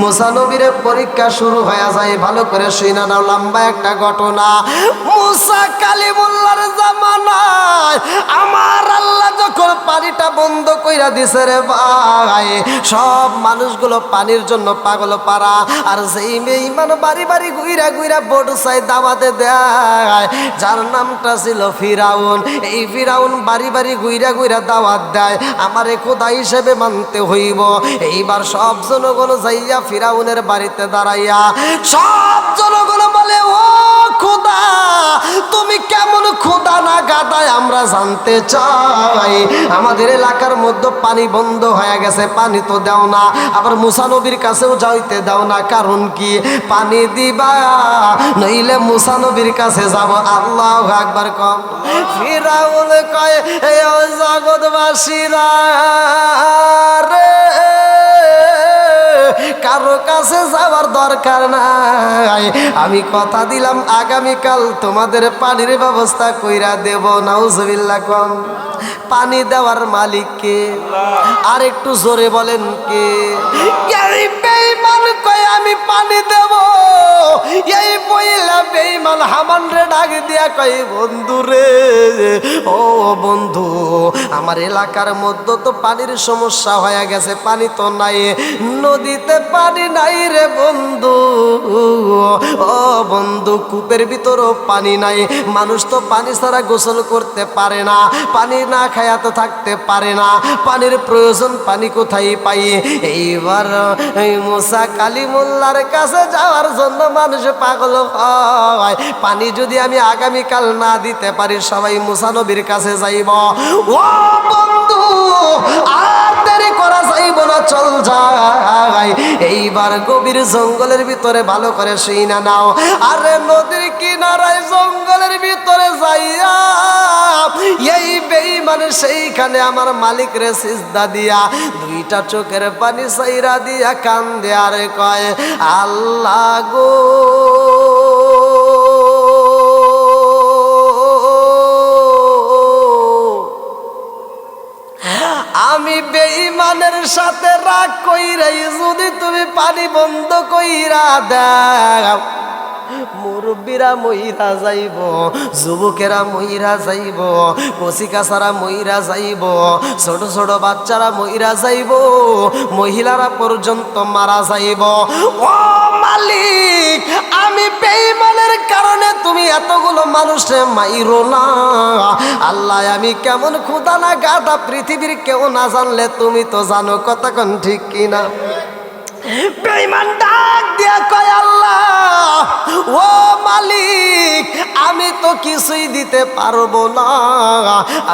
মুসা নবীর পরীক্ষা শুরু হয়ে যায়। ভালো করে শুনে নাও, লম্বা একটা ঘটনা। মুসা কালিমুল্লাহর জামানায় আমার আল্লাহ যখন পানিটা বন্ধ কইরা দিছে রে ভাই, সব মানুষগুলো পানির জন্য পাগল পারা। আর যেই বেঈমান বাড়ি বাড়ি ঘুইরা ঘুইরা বড় সাই দাওয়াতে দেয়, যার নামটা ছিল ফিরাউন। এই ফিরাউন বাড়ি বাড়ি ঘুইরা ঘুইরা দাওয়াত দেয়, আমারে খোদা হিসেবে মানতে হইব। এইবার সব জনগণ যাইয়া ফিরাউনের বাড়িতে দাঁড়াইয়া সব জনগণ বলে, ও খোদা, তুমি কেমন খোদা না গাদায় আমরা জানতে চাই। আমাদের এলাকার মধ্যে পানি বন্ধ হয়ে গেছে, পানি তো দাও না, আবার মুসা নবীর কাছেও যাইতে দাও না, কারণ কি? পানি দিবা নইলে মুসা নবীর কাছে যাব। আল্লাহু আকবার কম। ফিরাউন কয়, এ জগৎবাসীরা রে, কারো কাছে যাওয়ার দরকার নাই, আমি কথা দিলাম আগামীকাল তোমাদের পানির ব্যবস্থা কইরা দেব। নাউজুবিল্লাহ কম। পানি দেওয়ার মালিক কে? আর একটু জোরে বলেন কে? এই বেঈমান কয় আমি পানি দেব। এই বইলা বেঈমান হামান রে ডাক দিয়া কয়, বন্ধু রে, ও বন্ধু, আমার এলাকার মধ্যে তো পানির সমস্যা হয়ে গেছে, পানি তো নাই, নদীতে পানি নাই রে বন্ধু। ও বন্ধু, কূপের ভিতরও পানি নাই, মানুষ তো পানি ছাড়া গোসল করতে পারে না, পানি না খায়া তো থাকতে পারে না, পানির প্রয়োজন, পানি কোথায় পাই? এইবার এই মুসা কালিমুল্লাহর কাছে যাওয়ার জন্য মানুষ পাগল হয়। পানি যদি আমি আগামীকাল না দিতে পারি, সবাই মুসা নবীর কাছে যাইব। ও বন্ধু, আর দেরি করা যাইব না, চল যাই। এইবার গভীর জঙ্গলের ভিতরে ভালো করে শুইনা নাও। আরে নদীর কিনারায় জঙ্গলের ভিতরে যাইয়া এই বেঈমান সেইখানে আমার মালিক রে সিজদা দিয়া দুইটা চোখের পানি সাইরা দিয়া কান্দে আর কয়, আল্লাহ গো, আমি বেঈমানের সাথে রাগ কইরাই যদি তুমি পানি বন্ধ কইরা দাও, মুরব্বীরা মইরা যাইব, যুবকেরা মইরা যাইব, কচিকাচারা মইরা যাইব, ছোট ছোট বাচ্চারা মইরা যাইব, মহিলারা পর্যন্ত মারা যাইব। ও মালিক, আমি বেঈমানের কারণে তুমি এতগুলো মানুষে মাইরো না। আল্লাহ, আমি কেমন খোদা না গাধা, পৃথিবীর কেউ না জানলে তুমি তো জানো, কতক্ষণ ঠিক কিনা? বেঈমান ডাক দিয়া কয়, আল্লাহ, ও মালিক, আমি তো কিছুই দিতে পারবো না,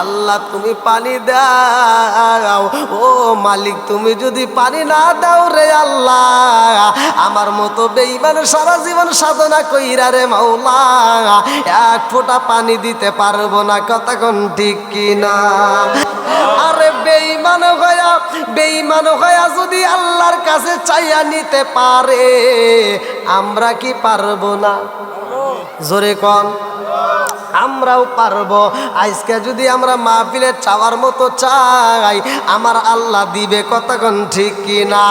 আল্লাহ তুমি পানি দাও। ও মালিক, তুমি যদি পানি না দাও রে আল্লাহ, আমার মতো বেঈমান সারা জীবন সাধনা কইরা রে মাওলা এক ফোঁটা পানি দিতে পারবো না, কতক্ষণ ঠিক কিনা? আরে বেঈমান হইয়া যদি আল্লাহর কাছে চাইয়া নিতে পারে, আমরা কি পারবো না? জোরে কোন, আমরাও পারবো। আজকে যদি আমরা মাহফিলে চাওয়ার মতো চাই, আমার আল্লাহ দিবে, কতক্ষণ ঠিক কিনা?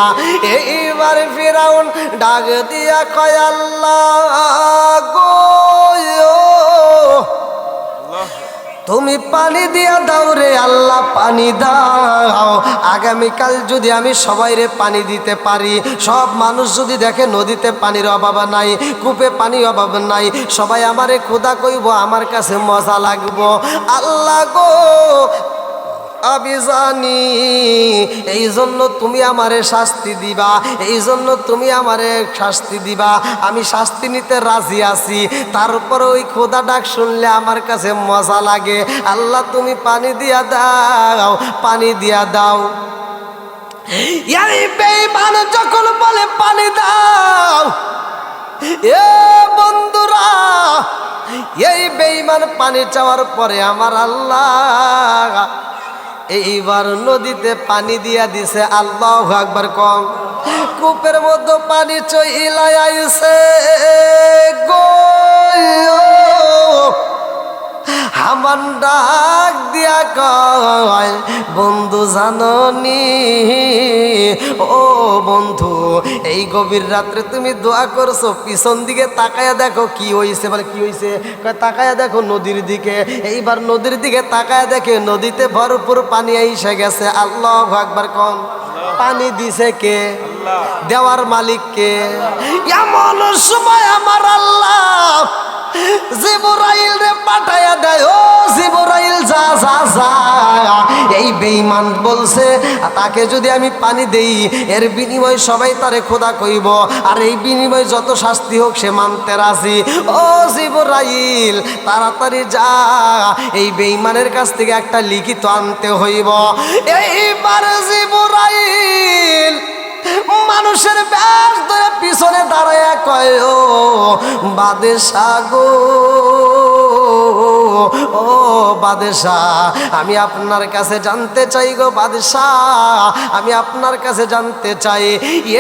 এইবার ফিরাউন ডাক দিয়া কয়, আল্লাহ গো, তুমি পানি দিয়া দাও রে আল্লাহ, পানি দাও। আগামীকাল যদি আমি সবাইরে পানি দিতে পারি, সব মানুষ যদি দেখে নদীতে পানির অভাব নাই, কূপে পানির অভাব নাই, সবাই আমারে খোদা কইব, আমার কাছে মজা লাগবো। আল্লাহ গো, আমি জানি এই জন্য তুমি আমারে শাস্তি দিবা, এই জন্য তুমি আমারে শাস্তি দিবা, আমি শাস্তি নিতে রাজি আছি, তারপরে ওই খোদা ডাক শুনলে আমার কাছে মজা লাগে। আল্লাহ তুমি পানি দিয়া দাও, পানি দিয়া দাও। এই বেঈমান যখন বলে পানি দাও, এ বন্ধুরা, এই বেঈমান পানি চাওয়ার পরে আমার আল্লাহ এইবার নদীতে পানি দিয়া দিছে। আল্লাহু আকবার কম। কূপের মধ্যে পানি চইলাই আইছে গো, আমার এখন ডাক দিয়া কয় বন্ধু জাননি ও বন্ধু এই গভীর রাত্রে তুমি দোয়া করছো পিছন দিকে তাকায়া দেখো কি হইছে বলে কি হইছে কয় তাকায়া দেখো নদীর দিকে এইবার নদীর দিকে তাকায়া দেখে নদীতে ভরপুর পানি এসে গেছে আল্লাহু আকবার কোন পানি দিছে কে দেওয়ার মালিক কে এমন সময় আমার আল্লাহ জিবরাইল রে পাঠায়া দেয় ও জিবরাইল যা যা যা এই বেঈমান বলছে তাকে যদি আমি পানি দেই এর বিনিময়ে সবাই তারে খোদা কইব আর এই বিনিময়ে যত শাস্তি হোক সে মানতে রাজি ও জিবরাইল তাড়াতাড়ি যা এই বেঈমানের কাছ থেকে একটা লিখিত আনতে হইব এইবার জিবরাইল মানুষের বেশ ধরে পিছনে দাঁড়ায় কয় ও বাদশা গো ও বাদশা আমি আপনার কাছে জানতে চাই গো বাদশা আমি আপনার কাছে জানতে চাই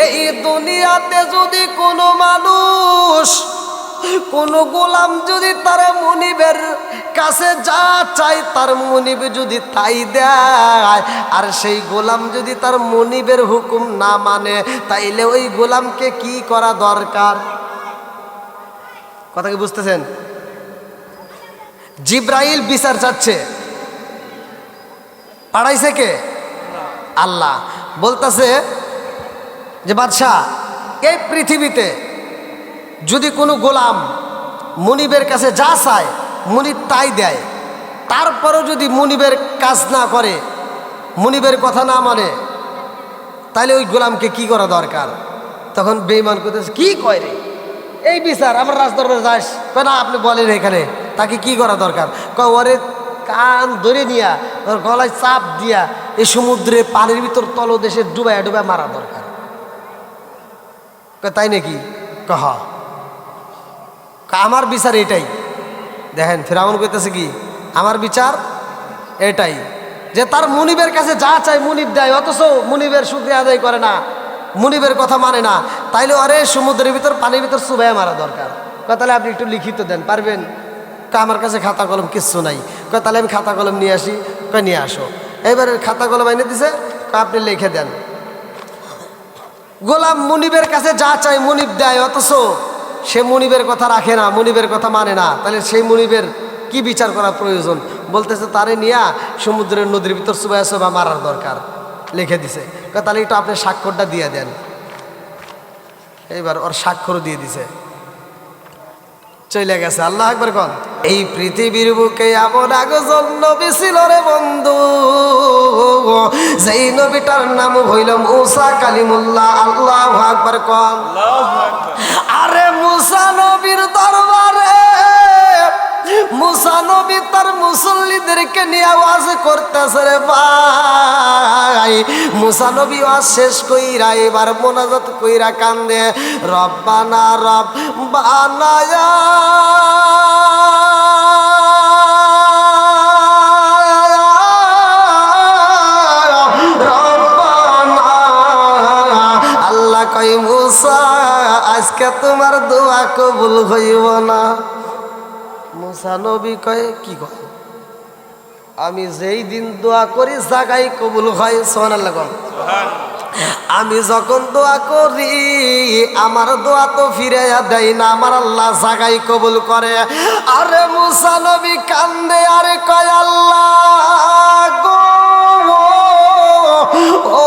এই দুনিয়াতে যদি কোনো মানুষ কোন গোলাম যদি তার মুনিবের কাছে যা চাই তার মুনিব যদি তাই দেয় আর সেই গোলাম যদি তার মুনিবের হুকুম না মানে তাইলে ওই গোলামকে কি করা দরকার কথা কি বুঝতেছেন জিব্রাইল বিচার চাচ্ছে পাঠাইছে কে আল্লাহ বলতেছে যে বাদশাহ এই পৃথিবীতে যদি কোনো গোলাম মুনিবের কাছে যা চায় মুনিব তাই দেয় তারপরও যদি মুনিবের কাজ না করে মুনিবের কথা না মানে তাহলে ওই গোলামকে কি করা দরকার তখন বেঈমান করতেছে কি কয় রে এই বিচার আমার রাজদরবারে যাস না আপনি বলেন এখানে তাকে কি করা দরকার কয় ওরে কান ধরে নিয়া ওর গলায় চাপ দিয়া এই সমুদ্রে পানির ভিতর তলদেশে ডুবায় ডুবায় মারা দরকার তাই নাকি কহ আমার বিচার এটাই দেখেন ফিরাউন কইতেছে কি আমার বিচার এটাই যে তার মুনিবের কাছে যা চাই মুনিব দেয় অথচ মুনিবের শুকরিয়া আদায় করে না মুনিবের কথা মানে না তাইলে আরে সমুদ্রের ভিতর পানির ভিতর চুবাইয়া মারা দরকার তাহলে আপনি একটু লিখিত দেন পারবেন আমার কাছে খাতা কলম কিচ্ছু নাই তাহলে আমি খাতা কলম নিয়ে আসি নিয়ে আসো এবারে খাতা কলম এনে দিছে আপনি লিখে দেন গোলাম মুনিবের কাছে যা চাই মুনিব দেয় অথচ সে মুনিবের কথা রাখে না মুনিবের কথা মানে না তাহলে সেই মুনিবের কি বিচার করা প্রয়োজন বলতেছে তারে নিয়া সমুদ্রের নদীর ভিতর চুবাইয়া চুবা মারার দরকার লিখে দিছে তাহলে একটু আপনি স্বাক্ষরটা দিয়ে দেন এইবার ওর স্বাক্ষরও দিয়ে দিছে চলে গেছে আল্লাহ আকবার কোন এই পৃথিবীর বুকে এমন একজন নবী ছিল রে বন্ধু যেই নবীটার নাম হইল মুসা কালিমুল্লাহ আল্লাহু আকবার কোন আরে মুসা নবীর দরবারে মুসা নবী তার মুসল্লিদেরকে নিয়ে আওয়াজ করতেছে রে ভাই মুসা নবী ওয়াজ শেষ কইরা এবার মোনাজাত কইরা কান্দে রব্বানা রব্বানা ইয়া আল্লাহ কই মুসা আজকে তোমার দোয়া কবুল হইব না মুসা নবী কয় কি কয় আমি যেই দিন দোয়া করি জাগাই কবুল হয় সুবহানাল্লাহ আমি যখন দোয়া করি আমার দোয়া তো ফিরাইয়া দেয় না আমার আল্লাহ জাগাই কবুল করে আরে মুসা নবী কান্দে আরে কয় আল্লাহ গো ও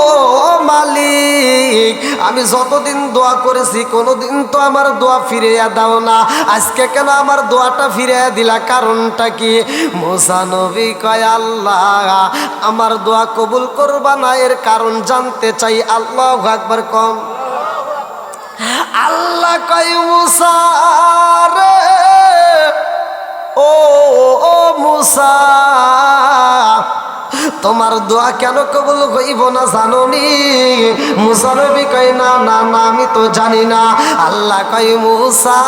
মালিক আমি যতদিন দোয়া করেছি কোনোদিন তো আমার দোয়া ফিরাইয়া দাও না আজকে কেন আমার দোয়াটা ফিরাইয়া দিলা কারণটা কি মুসা নবী কয় আল্লাহ আমার দোয়া কবুল করবা না এর কারণ জানতে চাই আল্লাহু আকবার কম আল্লাহ কয় মুসা রে ও মুসা তোমার দোয়া কেন কবুল হইব না জানোনি মুসা নবী কয় না না না আমি তো জানি না আল্লাহ কয় মুসা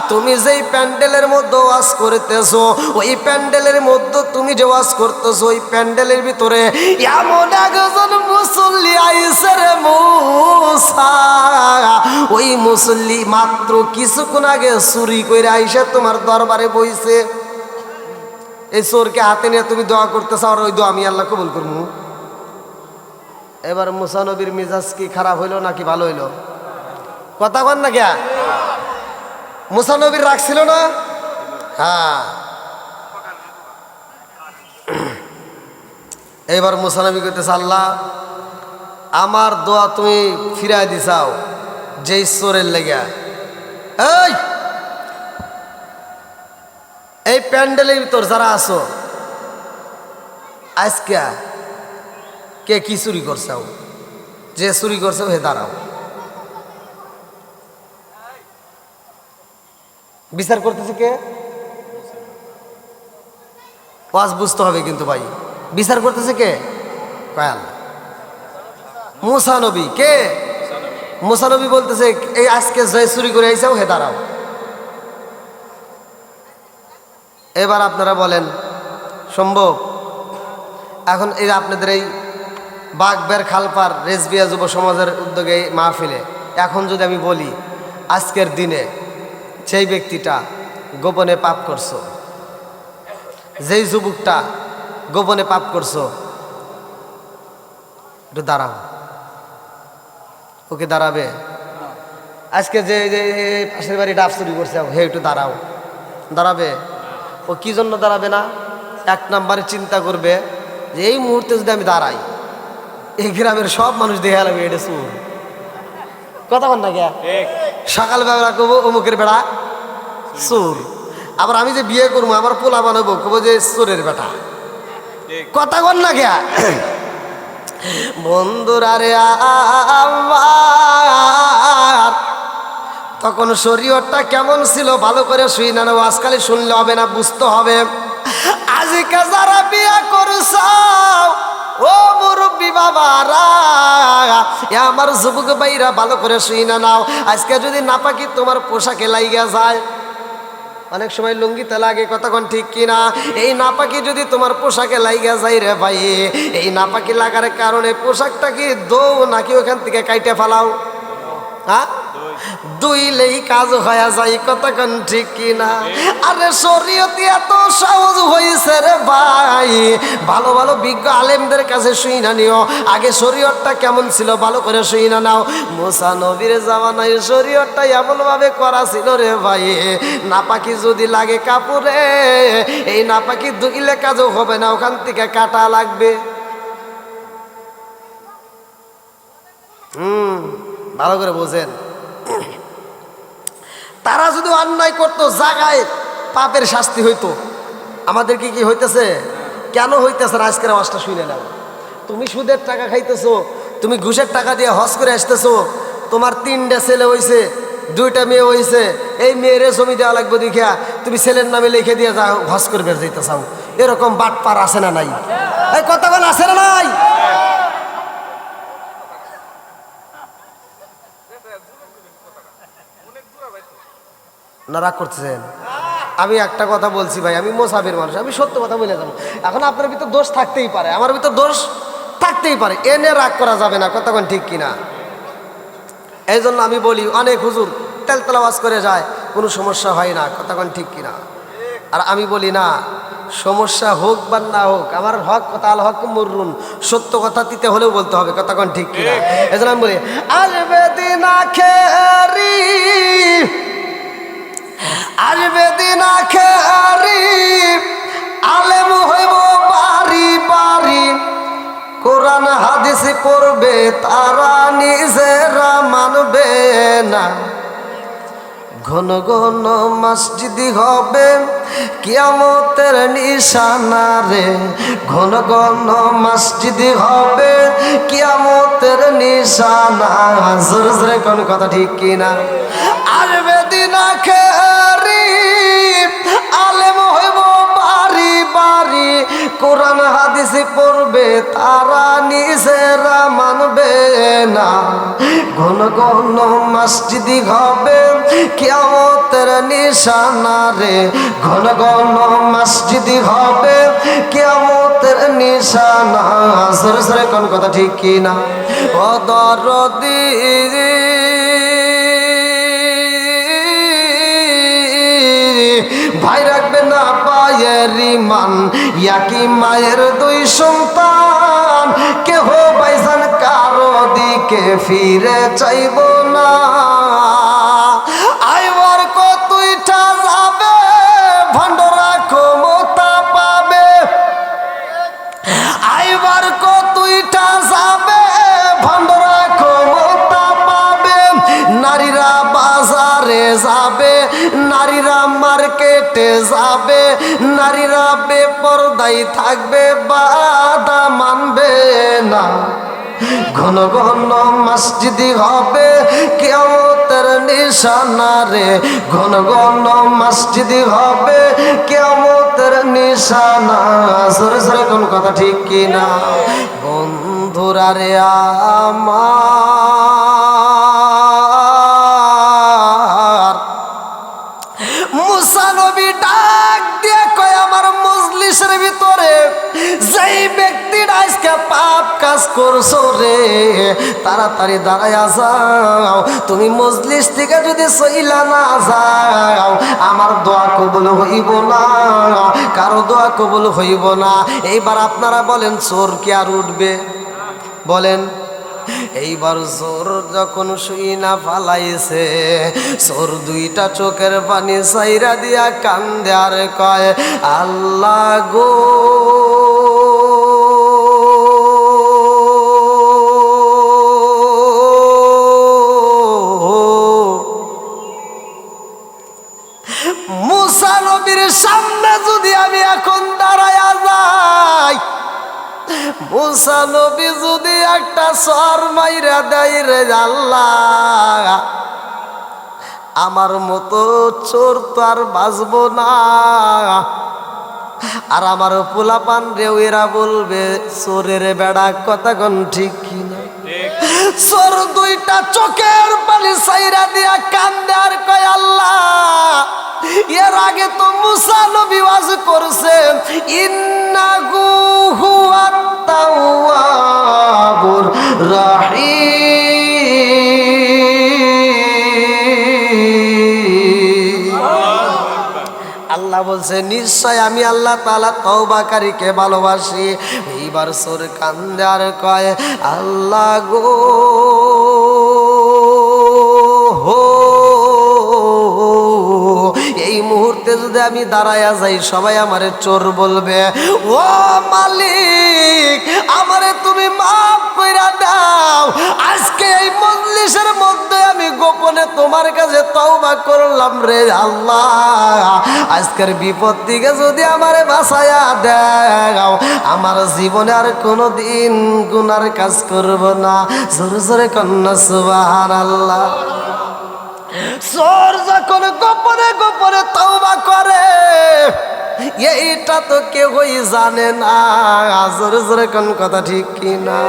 তুমি যেই প্যান্ডেলের মধ্যে ওয়াজ করতেছো ওই প্যান্ডেলের মধ্যে তুমি যে ওয়াজ করতেছো ওই প্যান্ডেলের ভিতরে এমন একজন মুসল্লি আইছে রে মুসা ওই ওই মুসল্লি মাত্র কিছুক্ষণ আগে চুরি করে আইসা তোমার দরবারে বইছে। এই চোরকে হাতে নিয়ে তুমি দোয়া করতে চাও, আর ওই দোয়া আমি আল্লাহ কবুল করবো। এবার মুসা নবীর মিজাজ কি খারাপ হইলো নাকি ভালো হইলো? কথা বল না গিয়া। মুসা নবীর রাখছিল না? হ্যাঁ। এবার মুসা নবী কইতেছে, আল্লাহ আমার দোয়া তুমি ফিরাই দিছাও যেই চোরের লেগা। এই প্যান্ডেলের ভিতর যারা আছো, আজকে কে কি চুরি করছাও? যে চুরি করছে হে দাঁড়াও, বিচার করতেছে কে? ওয়াজ বুঝতে হবে কিন্তু ভাই, বিচার করতেছে কে? কয়াল মুসা নবী। কে? মুসা নবী বলতেছে এই আজকে যে চুরি করে আইসাও হে দাঁড়াও। এবার আপনারা বলেন সম্ভব? এখন এই আপনাদের এই বাগবের খালপার রেজবিয়া যুব সমাজের উদ্যোগে মাহফিলে এখন যদি আমি বলি আজকের দিনে সেই ব্যক্তিটা গোপনে পাপ করছো, যেই যুবকটা গোপনে পাপ করছো, একটু দাঁড়াও। ওকে দাঁড়াবে? আজকে যে পাশের বাড়ি ডাব চুরি করছে হে একটু দাঁড়াও, দাঁড়াবে? ও কি জন্য দাঁড়াবে না? এক নম্বরে চিন্তা করবে যে এই মুহূর্তে যদি আমি দাঁড়াই, এই গ্রামের সব মানুষ দেখে লাগবে এটা চোর। কথা বল না গিয়া। সকালবেলা কবো অমুকের বেড়া চোর, আবার আমি যে বিয়ে করবো আমার পোলা বানাবো কবো যে চোরের বেটা। কথা বল না গিয়া। বন্ধুরা রে আমার তখন শরীয়তটা কেমন ছিল ভালো করে শুই না, আজকালে শুনলে হবে না, বুঝতে হবে। আজকে যারা বিয়ে করছাও ও মুরব্বী বাবারা, আমার যুবক ভাইরা ভালো করে শুই না নাও। আজকে যদি নাপাকি তোমার পোশাকে লাইগা যায়, অনেক সময় লুঙ্গিতে লাগে, কতক্ষণ ঠিক কিনা? এই নাপাকি যদি তোমার পোশাকে লাইগা যায় রে ভাই, এই নাপাকি লাগার কারণে পোশাকটা কি দৌ নাকি ওখান থেকে কাইটে ফেলাও? হ্যাঁ, দুইলেই কাজ হয়ে যায়, কতক্ষণ ঠিক কিনা? আরে শরীয়তে এত সহজ হয়েছে রে ভাই, ভালো ভালো বিজ্ঞ আলেমদের কাছে শুই না নিও। আগে শরীয়তটা কেমন ছিল ভালো করে শুই না নাও। মুসা নবীর জামানায় শরীয়তটা এমনভাবে করা ছিল রে ভাই, নাপাকি যদি লাগে কাপড়ে, এই নাপাকি দুইলে কাজও হবে না, ওখান থেকে কাটা লাগবে। ভালো করে বোঝেন। তারা যদি অন্যায় করতো জায়গায় পাপের শাস্তি হইতো, আমাদেরকে কি হইতেছে? কেন হইতেছে না? আজকের আওয়াজটা শুনে নাও। তুমি সুদের টাকা খাইতেছো, তুমি ঘুষের টাকা দিয়ে হজ করে আসতেছো, তোমার 3টা ছেলে হইছে, 2টা মেয়ে হইছে, এই মেয়েরে জমি দেওয়া লাগবে দেখিয়া তুমি ছেলের নামে লিখে দিয়ে যাও হজ করে বের যাইতে চাও। এরকম বাটপার আছে না নাই? এই কথা বল, আছে না নাই? না রাগ করতেছেন? আমি একটা কথা বলছি ভাই, আমি মোসাফির মানুষ, আমি সত্য কথা বলে যাবো। এখন আপনার ভিতর দোষ থাকতেই পারে, আমার ভিতর দোষ থাকতেই পারে, এনে রাগ করা যাবে না, কতক্ষণ ঠিক কিনা? এই জন্য আমি বলি অনেক হুজুর তেলতেলা ওয়াজ করে যায়, কোনো সমস্যা হয় না, কতক্ষণ ঠিক কিনা? আর আমি বলি না, সমস্যা হোক বা না হোক, আমার হক কথা আল হক মুররুন, সত্য কথা দিতে হলেও বলতে হবে, কতক্ষণ ঠিক কিনা? এই জন্য আমি বলি আসবে দিন আখেরি, আসবে দিন আখেরি, আলেম হইব বাড়ি বাড়ি, কোরআন হাদিস পড়বে তারা নিজেরা মানবে না। ঘন ঘন মসজিদি হবে কিয়ামতের নিশানা রে, ঘন ঘন মসজিদি হবে কিয়ামতের নিশানা। জোরে জোরে কোন কথা ঠিক কিনা? আসবে দিন আখেরি, আলেম হইব বাড়ি বাড়ি, কোরআন হাদিস পড়বে তারা নিজেরা মানবে না। ঘন ঘন মসজিদি হবে কিয়ামতের নিশানা রে, ঘন ঘন মসজিদি হবে কিয়ামতের নিশানা। সরে সরে কোন কথা ঠিক কিনা? ও দরদি বেঈমান একই মায়ের দুই সন্তান কেহ ভাইজান কারো দিকে ফিরে চাইব না আইবার কতইটা যাবে ভণ্ডরা ক্ষমতা পাবে আইবার কতইটা যাবে ভণ্ডরা ক্ষমতা পাবে নারীরা বাজারে যাবে নারীরা মার্কেটে যাবে নারীরা বেপরদাই থাকবে বাধা মানবে না ঘন ঘন মসজিদি হবে কিয়ামতের নিশানা রে ঘন ঘন মসজিদি হবে কিয়ামতের নিশানা সরে সরে কোন কথা ঠিক কিনা বন্ধুরা রে আমার মুসা নবী ডাক দিয়ে কয় আমার মজলিসের ভিতরে যেই ব্যক্তিটা আজকে পাপ কাজ করছো রে তাড়াতাড়ি দাঁড়ায়া যাও তুমি মজলিস থেকে যদি সইলা না যাও আমার দোয়া কবুল হইব না কারো দোয়া কবুল হইব না এইবার আপনারা বলেন চোর কি আর উঠবে বলেন এইবার চোর যখন শুই না ফালাইছে চোর দুইটা চোখের পানি সাইরা দিয়া কান্দে আর কয় আল্লাহ গো মুসা নবীর সামনে যদি আমি এখন দাঁড়ায়া যাই মুসা নবী যদি একটা সর মাইরা দেয় রে আল্লাহ আমার মতো চোর তো আর বাঁচবো না আর আমার পোলাপান রেও এরা বলবে চোরের বেড়া কথা কোন ঠিক কিনা চোর দুইটা চোখের পানি সাইরা দিয়া কান্দে আর কয় আল্লাহ এর আগে তো মুসা নবী ওয়াজ করছে ইন্নাহু হুয়াত তাওয়াবুর রাহিম আল্লাহ বলছে নিশ্চয় আমি আল্লাহ তাআলা তওবাকারীকে ভালোবাসি এইবার চোর কান্দে আর কয় আল্লাহ গো হো এই মুহূর্তে যদি আমি দাঁড়ায়া যাই সবাই আমারে চোর বলবে ও মালিক আমারে তুমি মাফ কইরা দাও আজকে এই মজলিসের মধ্যে আমি গোপনে তোমার কাছে তওবা করলাম রে আল্লাহ আজকের বিপদ থেকে যদি আমারে বাঁচায়া দাও আমার জীবনে আর কোনোদিন গুনার কাজ করব না জোরে জোরে কন্যা সুবহানাল্লাহ চোর যখন গোপনে গোপনে তওবা করে এইটা তো কেউই জানে না জোরে জোরে কোন কথা ঠিক কিনা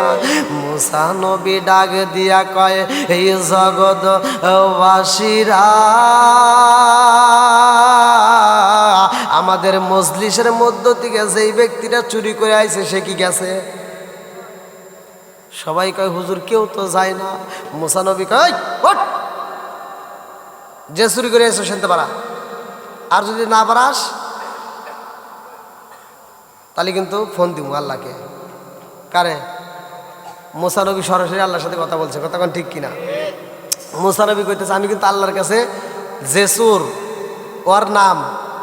মুসা নবী ডাক দিয়া কয় এই জগৎ বাসীরা আমাদের মজলিসের মধ্য থেকে যেই ব্যক্তিটা চুরি করে আইছে সে কি গেছে সবাই কয় হুজুর কেউ তো যায় না মুসা নবী কয় ওঠ যে চুরি করে এসে শুনতে পারা আর যদি না পারাস তাহলে কিন্তু ফোন দিব আল্লাহকে কারে মুসা নবী সরাসরি আল্লাহর সাথে কথা বলছে কথা কোন ঠিক কিনা মুসা নবী কইতেছে আমি কিন্তু আল্লাহর কাছে যে চোর ওর নাম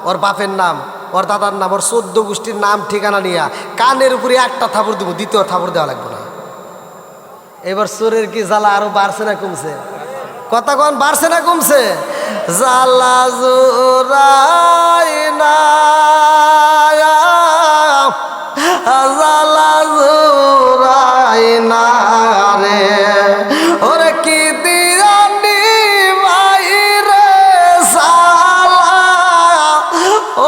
ওর বাপের নাম ওর দাদার নাম ওর 14 গোষ্ঠীর নাম ঠিকানা নিয়া কানের উপরে একটা থাপড় দিব দ্বিতীয় থাপড় দেওয়া লাগবে না এবার চোরের কি জ্বালা আরো বাড়ছে না কমছে কথা কোন বাড়ছে না কমছে জ্বালা জোরাই না জ্বালা জোরাই না রে ওরে কি দিয়ানি বাইরে জ্বালা ও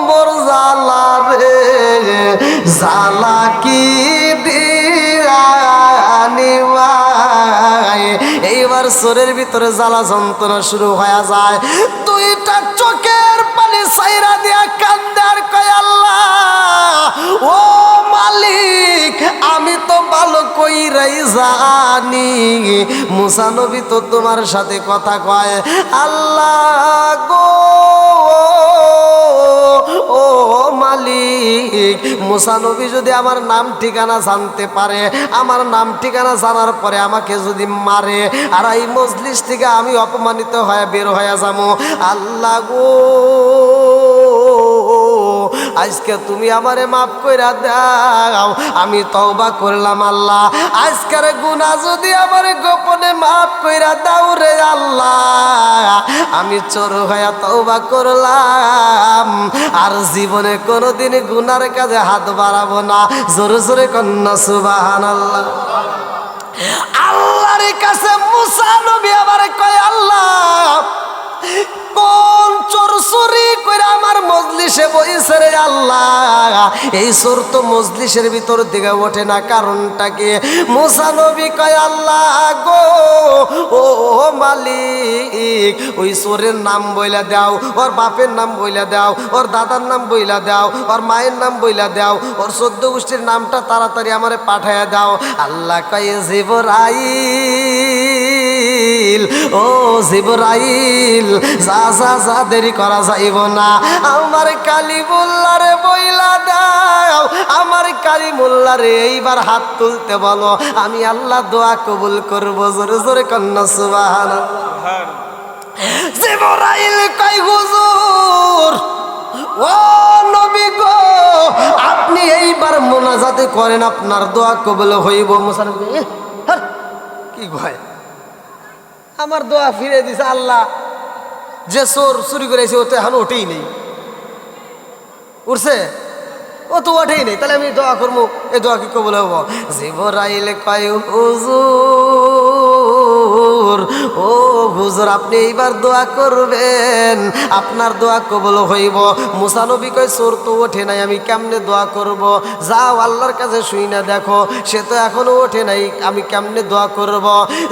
মোর জ্বালা রে জ্বালা কি এইবার চোরের ভিতরে জ্বালা যন্ত্রণা শুরু হয়ে যায় দুইটা চোখের পানি সাইরা দিয়া কান্দে আর কয় আল্লাহ ও মালিক আমি তো ভালো কইরাই জানি মুসা নবী তো তোমার সাথে কথা কয় আল্লাহ গো ও মালিক, মুসা নবী যদি আমার নাম ঠিকানা জানতে পারে, আমার নাম ঠিকানা জানার পরে আমাকে যদি মারে, আর এই মজলিস থেকে আমি অপমানিত হয়ে বের হয়ে যাবো, আল্লাহ গো আজকে তুমি আমারে মাফ কইরা দাও, আমি তওবা করলাম আল্লাহ, আজকের গুনাহ যদি আমারে গোপনে মাফ কইরা দাও রে আল্লাহ, আমি চোর হইয়া তওবা করলাম, আর জীবনে কোনোদিন গুনার কাজে হাত বাড়াবো না। জোরে জোরে কন্যা সুবহানাল্লাহ। আল্লাহর কাছে মুসা নবী আবার কয়, আল্লাহ কোন চোর চুরি করে আমার মজলিসে বইছে রে আল্লাহ, এই চোর তো মজলিসের ভিতর দিকে ওঠে না, কারণটা কি? মুসা নবী কয়, আল্লাহ গো ও মালিক, ওই চোরের নাম বইলা দাও, ওর বাপের নাম বইলা দাও, ওর দাদার নাম বইলা দাও, ওর মায়ের নাম বইলা দাও, ওর 14 গোষ্ঠীর নামটা তাড়াতাড়ি আমারে পাঠাইয়া দাও। আল্লাহ কয়, জিবরাইল, ও জিবরাইল, যা যা যা, দেরি করা যাইব না, আমার কালিমুল্লাহরে বইলা দাও, আমার কালিমুল্লাহরে এইবার হাত তুলতে বলো, আমি আল্লাহ দোয়া কবুল করব। জোরে জোরে কন্যা সুবহানাল্লাহ। জিবরাইল কয়, হুজুর ও নবী গো, আপনি এইবার মুনাজাতে করেন, আপনার দোয়া কবুল হইব। মুসা নবী কি কয়, আমার দোয়া ফিরে দিছে আল্লাহ, যে চোর চুরি করেছে ও তো এখন ওঠেই নেই, উঠছে ও তো ওঠেই নেই, তাহলে আমি দোয়া করবো, এই দোয়া কি কবুল হবো? জিবরাইল কয়, হুজুর ও হুজুর, আপনি এইবার দোয়া করবেন, আপনার দোয়া কবুল হইব। মুসা নবী কয়, চোর তো ওঠে নাই, আমি কেমনে দোয়া করব? যাও আল্লাহর কাছে শুই না দেখো, সে তো এখনো ওঠে নাই, আমি কেমনে দোয়া করব?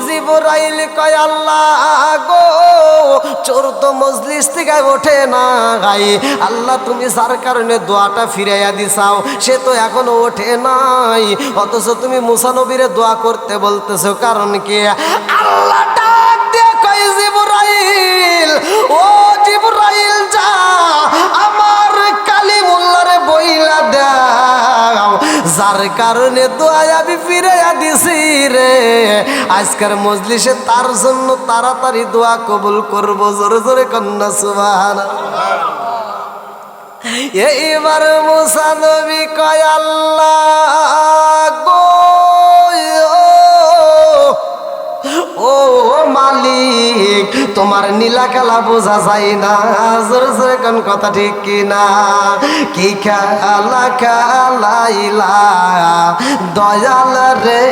জিবরাইল কয়, আল্লাহ গো, চোর তো মজলিস থেকে ওঠে না, আল্লাহ তুমি যার কারণে দোয়াটা ফিরাইয়া দিছাও, সে তো এখনো ওঠে নাই, অথচ তুমি মুসা নবীরে দোয়া করতে বলতেছো, কারণ কি? আল্লাহ ডাক দিয়ে কয়, জিবরাইল, ও জিবরাইল, যা আমার কালিমুল্লাহরে বইলা দাও, যার কারণে দোয়া আমি ফিরাইয়া দিছি রে, আজকের মজলিসে তার জন্য তাড়াতাড়ি দোয়া কবুল করবো। জোরে জোরে কন্যা সুবহানাল্লাহ। এইবার মুসা নবী কয়, আল্লাহ গো ও মালিক, তোমার নীলা খেলা বোঝা যায় না, জোরে জোরে কোন কথা ঠিক কিনা? কি খেলা খেলাইলা দয়াল রে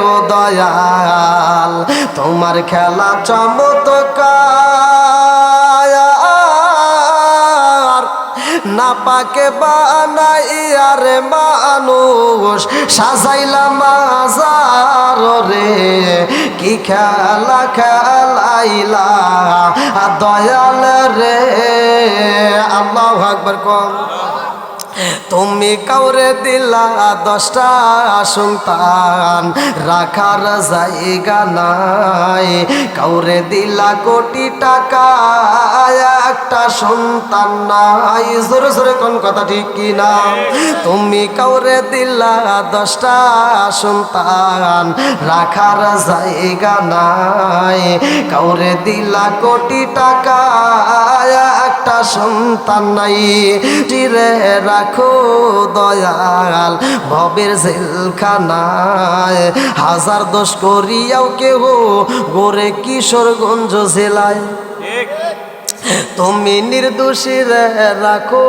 ও দয়াল, তোমার খেলা চমৎকার, না পাকে বানাইয়ার মানুষ সাজাইলা মাজার রে, কি খেলা খেলাইলা দয়াল রে। আল্লাহু আকবার কম। তুমি কাউরে দিলা 10টা সন্তান, রাখার জায়গা নাই, কাউরে দিলা কোটি টাকা, একটা সন্তান নাই। জোরে জোরে কোন কথা ঠিক কিনা? তুমি কাউরে দিলা 10টা সন্তান, রাখার জায়গা নাই, কাউরে দিলা কোটি টাকা, একটা সন্তান নাই। চিরে রাখো দয়াল ভবের জেলখানায়, হাজার দোষ করিয়াও কেহ গোরে কিশোরগঞ্জ জেলায়, তুমি নির্দোষী রাখো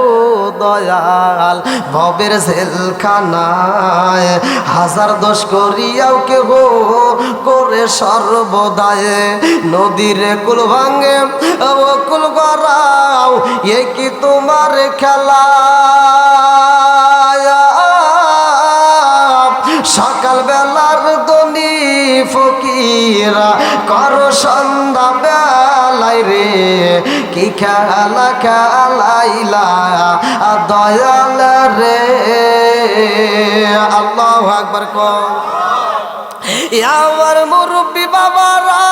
দয়াল ভবের জেলখানায়, হাজার দোষ করিয়াও কেহ করে সর্বদায়, নদীর কুল ভাঙে ও কুল গড়াও, এ কি তোমার খেলা? সকাল বেলার দনি ফকিরা করো সন্ধ্যা বেলায় রে, কি খেলা খেলাইলা দয়াল রে। আল্লাহু আকবার কও। আমার মুরব্বী বাবারা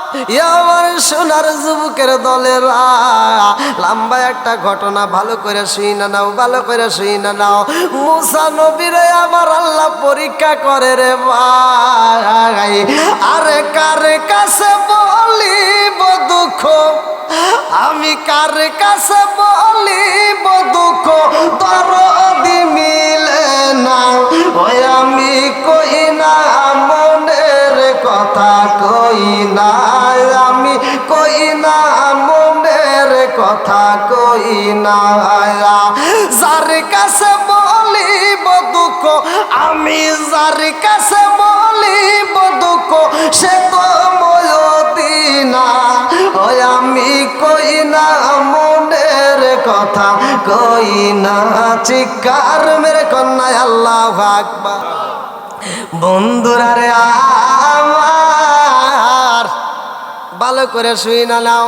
আমার সোনার যুবকের দলেরা, লম্বা একটা ঘটনা ভালো করে শুই না নাও, ভালো করে শুই না নাও। মুসা নবীরে আমার আল্লাহ পরীক্ষা করে রে ভাই। আরে কার কাছে বলিব দুঃখ, আমি কার কাছে বলিব দুঃখ, দরদি মিলে না। ওই আমি কই না মনের কথা, কই না আমি, কই না মনের কথা, কই না। যার কাছে বলিব দুঃখ, আমি যার কাছে বলিব দুঃখ, সে তো ময়দিনা। ওই আমি কই না মনের কথা, কই না। চিৎকার মেরে কন্যায় আল্লাহু আকবার। বন্ধুরা রে আমার, ভালো করে শুই না নাও।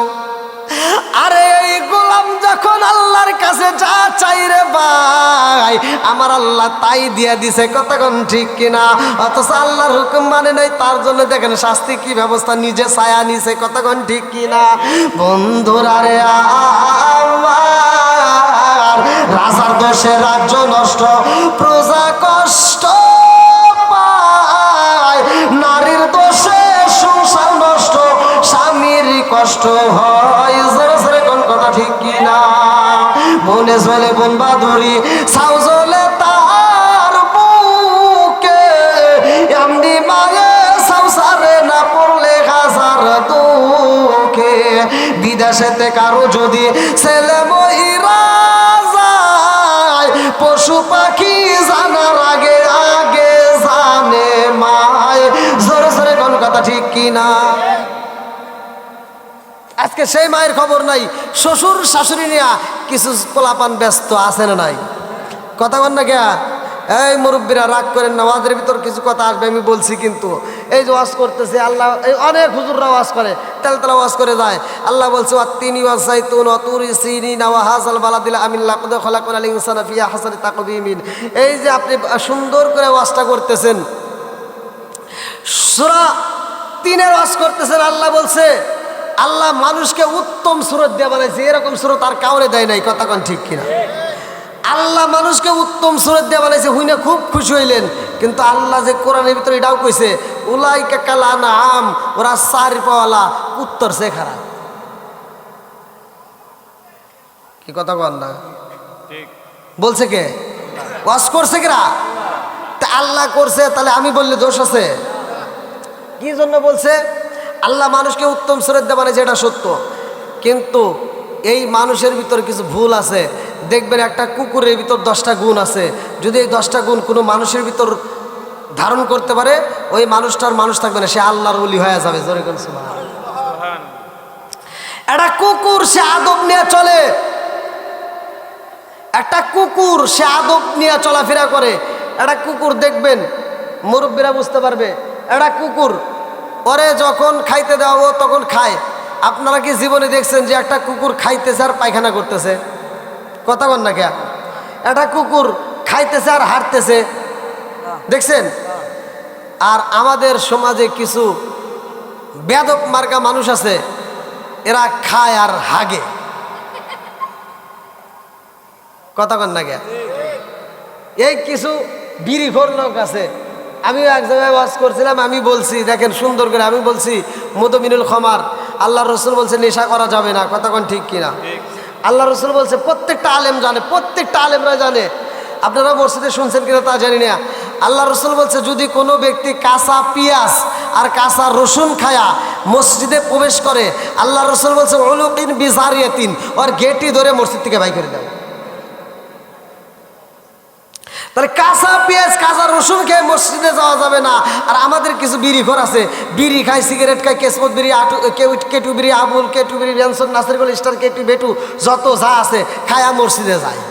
আরে এই গোলাম যখন আল্লাহর কাছে যা চাই রে ভাই, আমার আল্লাহ তাই দিয়ে দিছে, কতক্ষণ ঠিক কিনা। অথচ আল্লাহর হুকুম মানে নাই, তার জন্য দেখেন শাস্তি কি ব্যবস্থা নিজে ছায়া নিছে, কতক্ষণ ঠিক কিনা। বন্ধুরা রে আমার, রাজার দোষে রাজ্য নষ্ট, প্রজা কষ্ট পায়, নারীর দোষে সংসার নষ্ট, স্বামীর কষ্ট হয়। জোরে জোরে কোন কথা ঠিক কিনা। বনে চলে বন বাদুরি, ছাউ জ্বলে তার বুকে, এমনি মায়ে ছাউ সারে না পড়লে হাজার দুঃখে। বিদেশেতে কারো যদি ছেলে মহিরা যায়, পশু পাখি জানার আগে আগে জানে মায়। জোরে জোরে কোন কথা ঠিক কিনা। আজকে সেই মায়ের খবর নাই, শ্বশুর শাশুড়ি নিয়া কিছু পোলাপান ব্যস্ত আছে না নাই, কথা বল না কেয়া। এই মুরব্বীরা রাগ করেন না, ওয়াজের ভিতর কিছু কথা আসবে আমি বলছি, কিন্তু এই যে ওয়াজ করতেছে আল্লাহ, এই অনেক হুজুররা ওয়াজ করে, তেলতলা ওয়াজ করে যায়। আল্লাহ বলছে ওয়াত্তিনি ওয়াজাইতুন ওয়া তুরি সিনিনা ওয়া হাযাল বালাদিল আমিন লাকাদ খালাকনাল ইনসানা ফি আহসানি তাকওয়িমিন। এই যে আপনি সুন্দর করে ওয়াজটা করতেছেন, সূরা 3-এর ওয়াজ করতেছেন, আল্লাহ বলছে আল্লাহ মানুষকে উত্তম সুরত দিয়ে বানাইছে, এরকম সুরত আর কাউরে দেয় নাই, কথা কোন ঠিক কিনা। আল্লাহ মানুষকে উত্তম সুরত দিয়ে বানাইছে, হুইনা খুব খুশি হইলেন। কিন্তু আল্লাহ যে কোরআনের ভিতরে এটাও কইছে, উলাইকা কাল আনআম, ওরা চার পাওয়ালা উত্তর সে খারাপ। কি কথা বল না, বলছে কে? ওয়াজ করছে কেরা? তা আল্লাহ করছে, তাহলে আমি বললে দোষ আছে? কি জন্য বলছে? আল্লাহ মানুষকে উত্তম সুরত দিয়ে বানাইছে, এটা সত্য, কিন্তু এই মানুষের ভিতর কিছু ভুল আছে। দেখবেন একটা কুকুরের ভিতর 10টা গুণ আছে, যদি এই 10টা গুণ কোনো মানুষের ভিতর ধারণ করতে পারে, ওই মানুষটার মানুষ থাকবে না, সে আল্লাহর ওলি হয়ে যাবে। জোরে কোন সুবহান। একটা কুকুর সে আদব নিয়ে চলে, একটা কুকুর সে আদব নিয়ে চলাফেরা করে। একটা কুকুর দেখবেন, মুরব্বীরা বুঝতে পারবে, একটা কুকুর ওরে যখন খাইতে দেওয়া ও তখন খায়। আপনারা কি জীবনে দেখছেন যে একটা কুকুর খাইতেছে আর পায়খানা করতেছে? কথা বল না কে? একটা কুকুর খাইতেছে আর হাঁটতেছে, দেখছেন? আর আমাদের সমাজে কিছু বেয়াদব মার্কা মানুষ আছে, এরা খায় আর হাগে, কথা বল না কে? এই কিছু বিড়িখোর লোক আছে। আমি এক জায়গায় ওয়াজ করছিলাম, আমি বলছি দেখেন সুন্দর করে, আমি বলছি মুদমিনুল খমার, আল্লাহ রসুল বলছে নেশা করা যাবে না, কথা কোন ঠিক কিনা। আল্লাহ রসুল বলছে, প্রত্যেকটা আলেম জানে, প্রত্যেকটা আলেমরা জানে, আপনারা মসজিদে শুনছেন কিনা তা জানি না। আল্লাহ রসুল বলছে যদি কোনো ব্যক্তি কাঁচা পিঁয়াজ আর কাঁচা রসুন খায়া মসজিদে প্রবেশ করে, আল্লাহ রসুল বলছে উলুকিন বিজারিয়াতিন, ওর গেটি ধরে মসজিদ থেকে বাই করে দেয়। তাহলে কাঁচা পেঁয়াজ কাঁচা রসুন খেয়ে মসজিদে যাওয়া যাবে না। আর আমাদের কিছু বিড়িখোর আছে, বিড়ি খায়, সিগারেট খায়, কেসমত বিড়ি, কেটু বিড়ি, আবুল, কেটু বিড়ি, ব্যানসন, নাসিরগুল, স্টার, কেটু, বেটু, যত যা আছে খায়া মসজিদে যায়,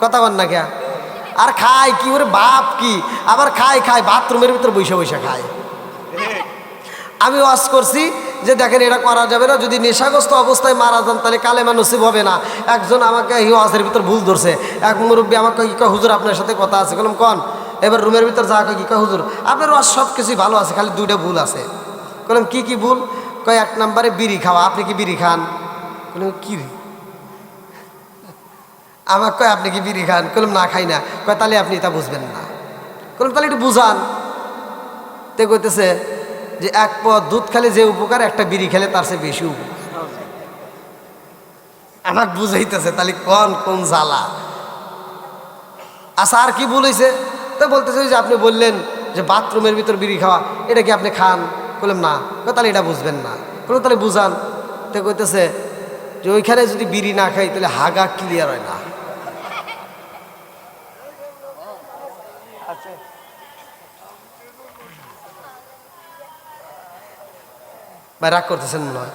কথা বল না কে? আর খায় কি ওরে বাপ কি, আবার খায় বাথরুমের ভিতর বৈশা বৈশা খায়। আমি ওয়াজ করছি যে দেখেন এটা করা যাবে না, যদি নেশাগ্রস্ত অবস্থায় মারা যান তাহলে কালেমা নসিব হবে না। একজন আমাকে এই ওয়াজের ভিতর ভুল ধরছে, এক মুরব্বী আমাকে কি কয় হুজুর আপনার সাথে কথা আছে, বললাম কন। এবার রুমের ভিতর যা কি কয় হুজুর আপনার ওয়াজ সব কিছুই ভালো আছে, খালি 2টা ভুল আছে। বললাম কি কি ভুল? কয় 1 নম্বরে বিড়ি খাওয়া। আপনি কি বিড়ি খান? বললাম কি রে? আমার কয় আপনি কি বিড়ি খান? বললাম না খাই না। কয় তাহলে আপনি তা বুঝবেন না। বললাম তাহলে একটু বুঝান। তে কইতেছে যে 1 পদ দুধ খেলে যে উপকার, একটা বিড়ি খেলে তার চেয়ে বেশি উপকার। আমাকে বুঝাইতেছে তাহলে কোন জ্বালা। আচ্ছা আর কি বলেছে? তো বলতেছে যে আপনি বললেন যে বাথরুমের ভিতর বিড়ি খাওয়া, এটা কি আপনি খান? বললাম না। তাহলে এটা বুঝবেন না। বললাম তাহলে বুঝান। তো কইতেছে যে ওইখানে যদি বিড়ি না খাই তাহলে হাগা ক্লিয়ার হয় না। ভাই রাগ করতেছেন মনে হয়।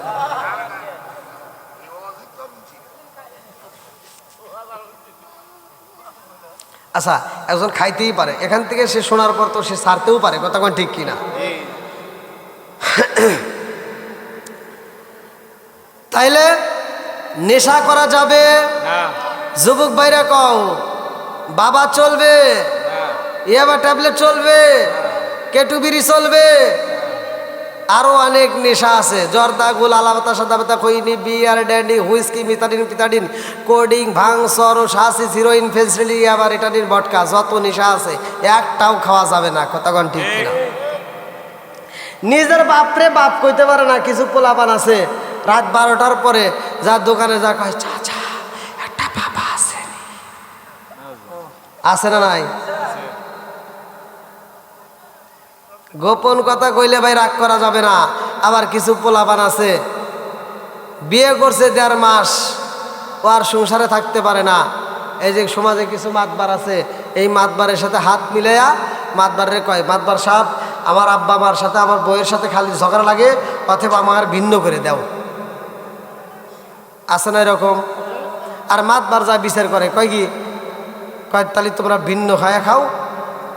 আচ্ছা একজন খাইতেই পারে, এখান থেকে সে শোনার পর তো সে ছাড়তেও পারে, কথা কোন ঠিক কিনা? তাইলে নেশা করা যাবে না। যুবক ভাইরা কও বাবা চলবে, ইয়াবা ট্যাবলেট চলবে, কেটু বিড়ি চলবে, আরো অনেক নেশা আছে। জর্দা, গুল, আলাবাতা, সাদাবাতা, খৈনি, বিয়ার, ড্যান্ডি, হুইস্কি, মিতাডিন, পিতাডিন, কোডিং, ভাং, সরস, হাসিস, হিরোইন, ফেন্সিলি, আবার এটাডিন, ভটকা, যত নেশা আছে একটাও খাওয়া যাবে না, কতক্ষণ ঠিক কিনা? নিজের বাপরে বাপ কইতে পারে না। কিছু পোলাপান আছে রাত 12টার পরে যার দোকানে যা কয় চাচা একটা বাবা আছে, আছে না নাই? গোপন কথা কইলে ভাই রাগ করা যাবে না। আবার কিছু পোলাপান আছে বিয়ে করছে 1.5 মাস, ও আর সংসারে থাকতে পারে না। এই যে সমাজে কিছু মাতবার আছে, এই মাতবারের সাথে হাত মিলাইয়া মাতবারে কয়, মাতবার সাহেব আমার আব্বা আমার সাথে আমার বউয়ের সাথে খালি ঝগড়া লাগে, অথবা আমার ভিন্ন করে দাও। আছে না এরকম? আর মাতবার যা বিচার করে কয় কি, কয় তাহলে তোমরা ভিন্ন খায়া খাও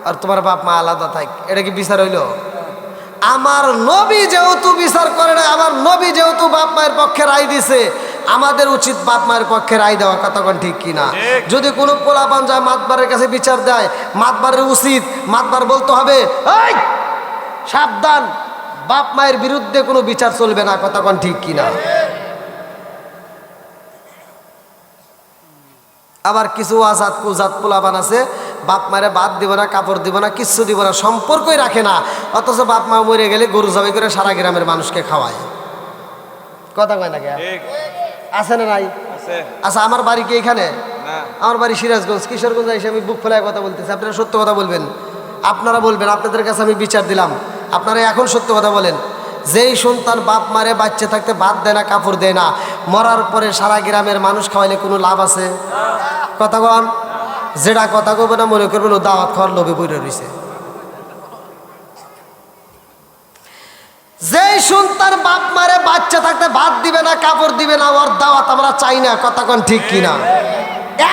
আর তোমার বাপ মা আলাদা থাক। এটা কি বিচার হইল? আমার নবী যেহেতু বিচার করে না, আমার নবী যেহেতু বাপ মায়ের পক্ষে রায় দিছে, আমাদের উচিত বাপ মায়ের পক্ষে রায় দেওয়া, কতক্ষণ ঠিক কিনা? যদি কোনো পোলাপান যায় মাতবারের কাছে বিচার দেয়, মাতবারের উচিত মাতবার বলতে হবে এই সাবধান, বাপ মায়ের বিরুদ্ধে কোনো বিচার চলবে না, কতক্ষণ ঠিক কিনা? আবার কিছু আজাদ কুজাত পোলাপান আছে, বাপ মায়ের বাদ দিব না, কাপড় দিব না, কিচ্ছু দিব না, সম্পর্কই রাখে না, অথচ বাপ মা মরে গেলে গরু জবাই করে সারা গ্রামের মানুষকে খাওয়ায়। কথা কয় না কে? আছে না নাই? আচ্ছা আমার বাড়ি কি এখানে? আমার বাড়ি সিরাজগঞ্জ, কিশোরগঞ্জ। এসে আমি বুক ফেলায় কথা বলতেছি, আপনারা সত্য কথা বলবেন। আপনারা বলবেন, আপনাদের কাছে আমি বিচার দিলাম, আপনারা এখন সত্য কথা বলেন। যেই সন্তান বাপ মারে বাচ্চা থাকতে ভাত দেয় না, কাপড় দেয় না, মরার পরে সারা গ্রামের মানুষ খাওয়াইলে কোনো লাভ আছে? কথা কন। যেটা কথা কবে না মনে করবেন ও দাওয়াত খাওয়ার লোভে বইরে রয়েছে। যেই সন্তান বাপ মারে বাচ্চা থাকতে ভাত দিবে না, কাপড় দিবে না, ওর দাওয়াত আমরা চাই না, কথা কন ঠিক কিনা?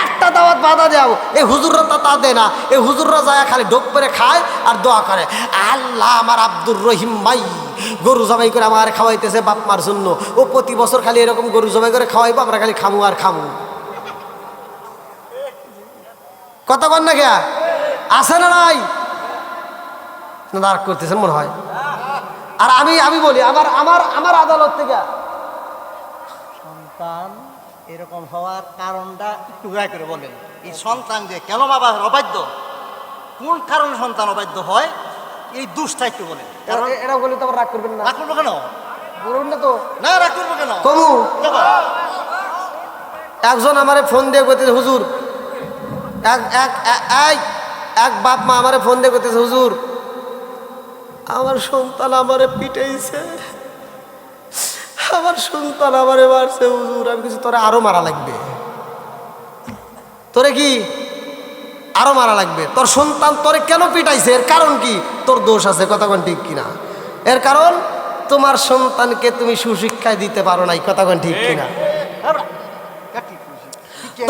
একটা দাওয়াত বাধা দাও, এই হুজুররা তা দেয় না। এই হুজুররা যায় খালি ঢোক করে খায় আর দোয়া করে, আল্লাহ আমার আব্দুর রহিম ভাই গরু জবাই করে আমার খাওয়াইতেছে বাপ মার জন্য, ও প্রতি বছর খালি এরকম গরু জবাই করে খাওয়াইবো, আমরা খালি খামু আর খামু। কথা কন না কে? আছে না নাই? না দাঁড় করতেছেন মনে হয়। আর আমি বলি আমার আমার আমার আদালত থেকে সন্তান এরকম হওয়ার কারণটা একটু দয়া করে বলেন। এই সন্তান যে কেন বাবা অবাধ্য, কোন কারণে সন্তান অবাধ্য হয়, এই দুষ্টা একটু বলেন। কারণ এটা বলে তো আবার রাগ করবেন না। রাগ করবো কেন? বলুন না তো। না রাগ করবো কেন? কমু একজন আমারে ফোন দিয়ে কইতেছে হুজুর, এক বাপ মা আমারে ফোন দিয়ে কইতেছে হুজুর আমার সন্তান আমারে পিটাইছে, আমার সন্তান আমারে মারছে হুজুর। আমি কিছু তোরে আরো মারা লাগবে, তোরে কি আরো মারা লাগবে? তোর সন্তান তোরে কেন পিটাইছে, এর কারণ কি? তোর দোষ আছে, কতক্ষণ ঠিক কিনা? এর কারণ তোমার সন্তানকে তুমি সুশিক্ষায় দিতে পারো নাই, কতক্ষণ ঠিক কিনা?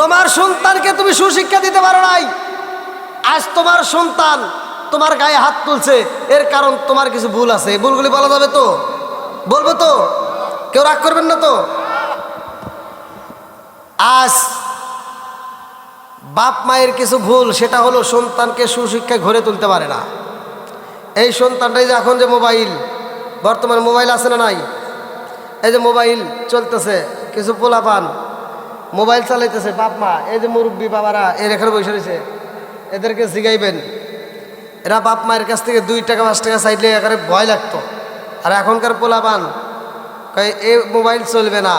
তোমার সন্তানকে তুমি সুশিক্ষা দিতে পারো নাই। আজ তোমার সন্তান তোমার গায়ে হাত তুলছে, এর কারণ তোমার কিছু ভুল আছে। ভুলগুলি বলা যাবে তো? বলবো তো? কেউ রাগ করবেন না তো? আজ বাপ মায়ের কিছু ভুল, সেটা হলো সন্তানকে সুশিক্ষায় গড়ে তুলতে পারে না। এই সন্তানটাই যে এখন যে মোবাইল, বর্তমানে মোবাইল আছে না নাই? এই যে মোবাইল চলতেছে, কিছু পোলাপান মোবাইল চালাইতেছে, বাপ মা এই যে মুরব্বী বাবারা এর এখানে বসে রয়েছে, এদেরকে জিগাইবেন। এরা বাপ মায়ের কাছ থেকে 2 টাকা 5 টাকা চাইলে এখানে ভয় লাগতো। আর এখনকার পোলাপান এই মোবাইল চলবে না,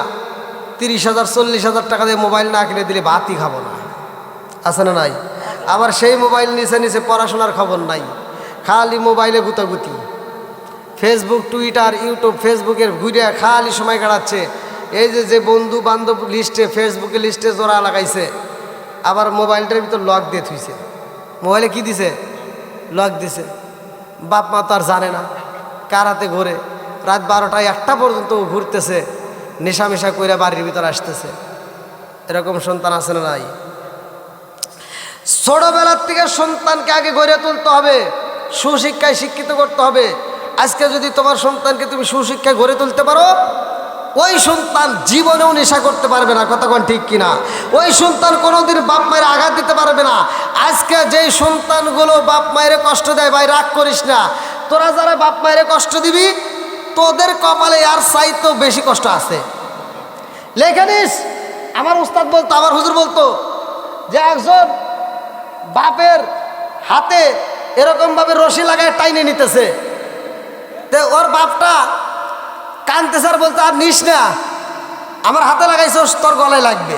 30,000 40,000 টাকা দিয়ে মোবাইল না কিনে দিলে ভাতই খাবো না, আছে না নাই? আবার সেই মোবাইল নিচে নিচে পড়াশোনার খবর নাই, খালি মোবাইলে গুতাগুতি, ফেসবুক টুইটার ইউটিউব ফেসবুকের ঘুরে খালি সময় কাটাচ্ছে। এই যে বন্ধু বান্ধব লিস্টে ফেসবুকে লিস্টে জোড়া লাগাইছে, আবার মোবাইলটার ভিতর লক দিয়ে থুইছে। মোবাইলে কি দিছে? লক দিছে। বাপ মা তো আর জানে না, কার হাতে ঘুরে রাত 12টা 1টা পর্যন্ত ঘুরতেছে, নেশামেশা কইরা বাড়ির ভিতর আসতেছে। এরকম সন্তান আছে না নাই? ছোটবেলার থেকে সন্তানকে আগে গড়ে তুলতে হবে, সুশিক্ষায় শিক্ষিত করতে হবে। আজকে যদি তোমার সন্তানকে তুমি সুশিক্ষায় গড়ে তুলতে পারো, ওই সন্তান জীবনেও নেশা করতে পারবে না, কতক্ষণ ঠিক কিনা? ওই সন্তান কোনোদিন বাপ মায়ের আঘাত দিতে পারবে না। আজকে যেই সন্তানগুলো বাপ মায়ের কষ্ট দেয়, ভাই রাগ করিস না, তোরা যারা বাপ মায়ের কষ্ট দিবি তোদের কপালে আর চাইতেও বেশি কষ্ট আছে। লেখে নিস। আমার উস্তাদ বলতো, আমার হুজুর বলতো যে একজন বাপের হাতে এরকমভাবে রশি লাগায় টাইনে নিতেছে, তো ওর বাপটা কানতেছে আর বলতে, আর নিস না, আমার হাতে লাগাইছস তোর গলায় লাগবে।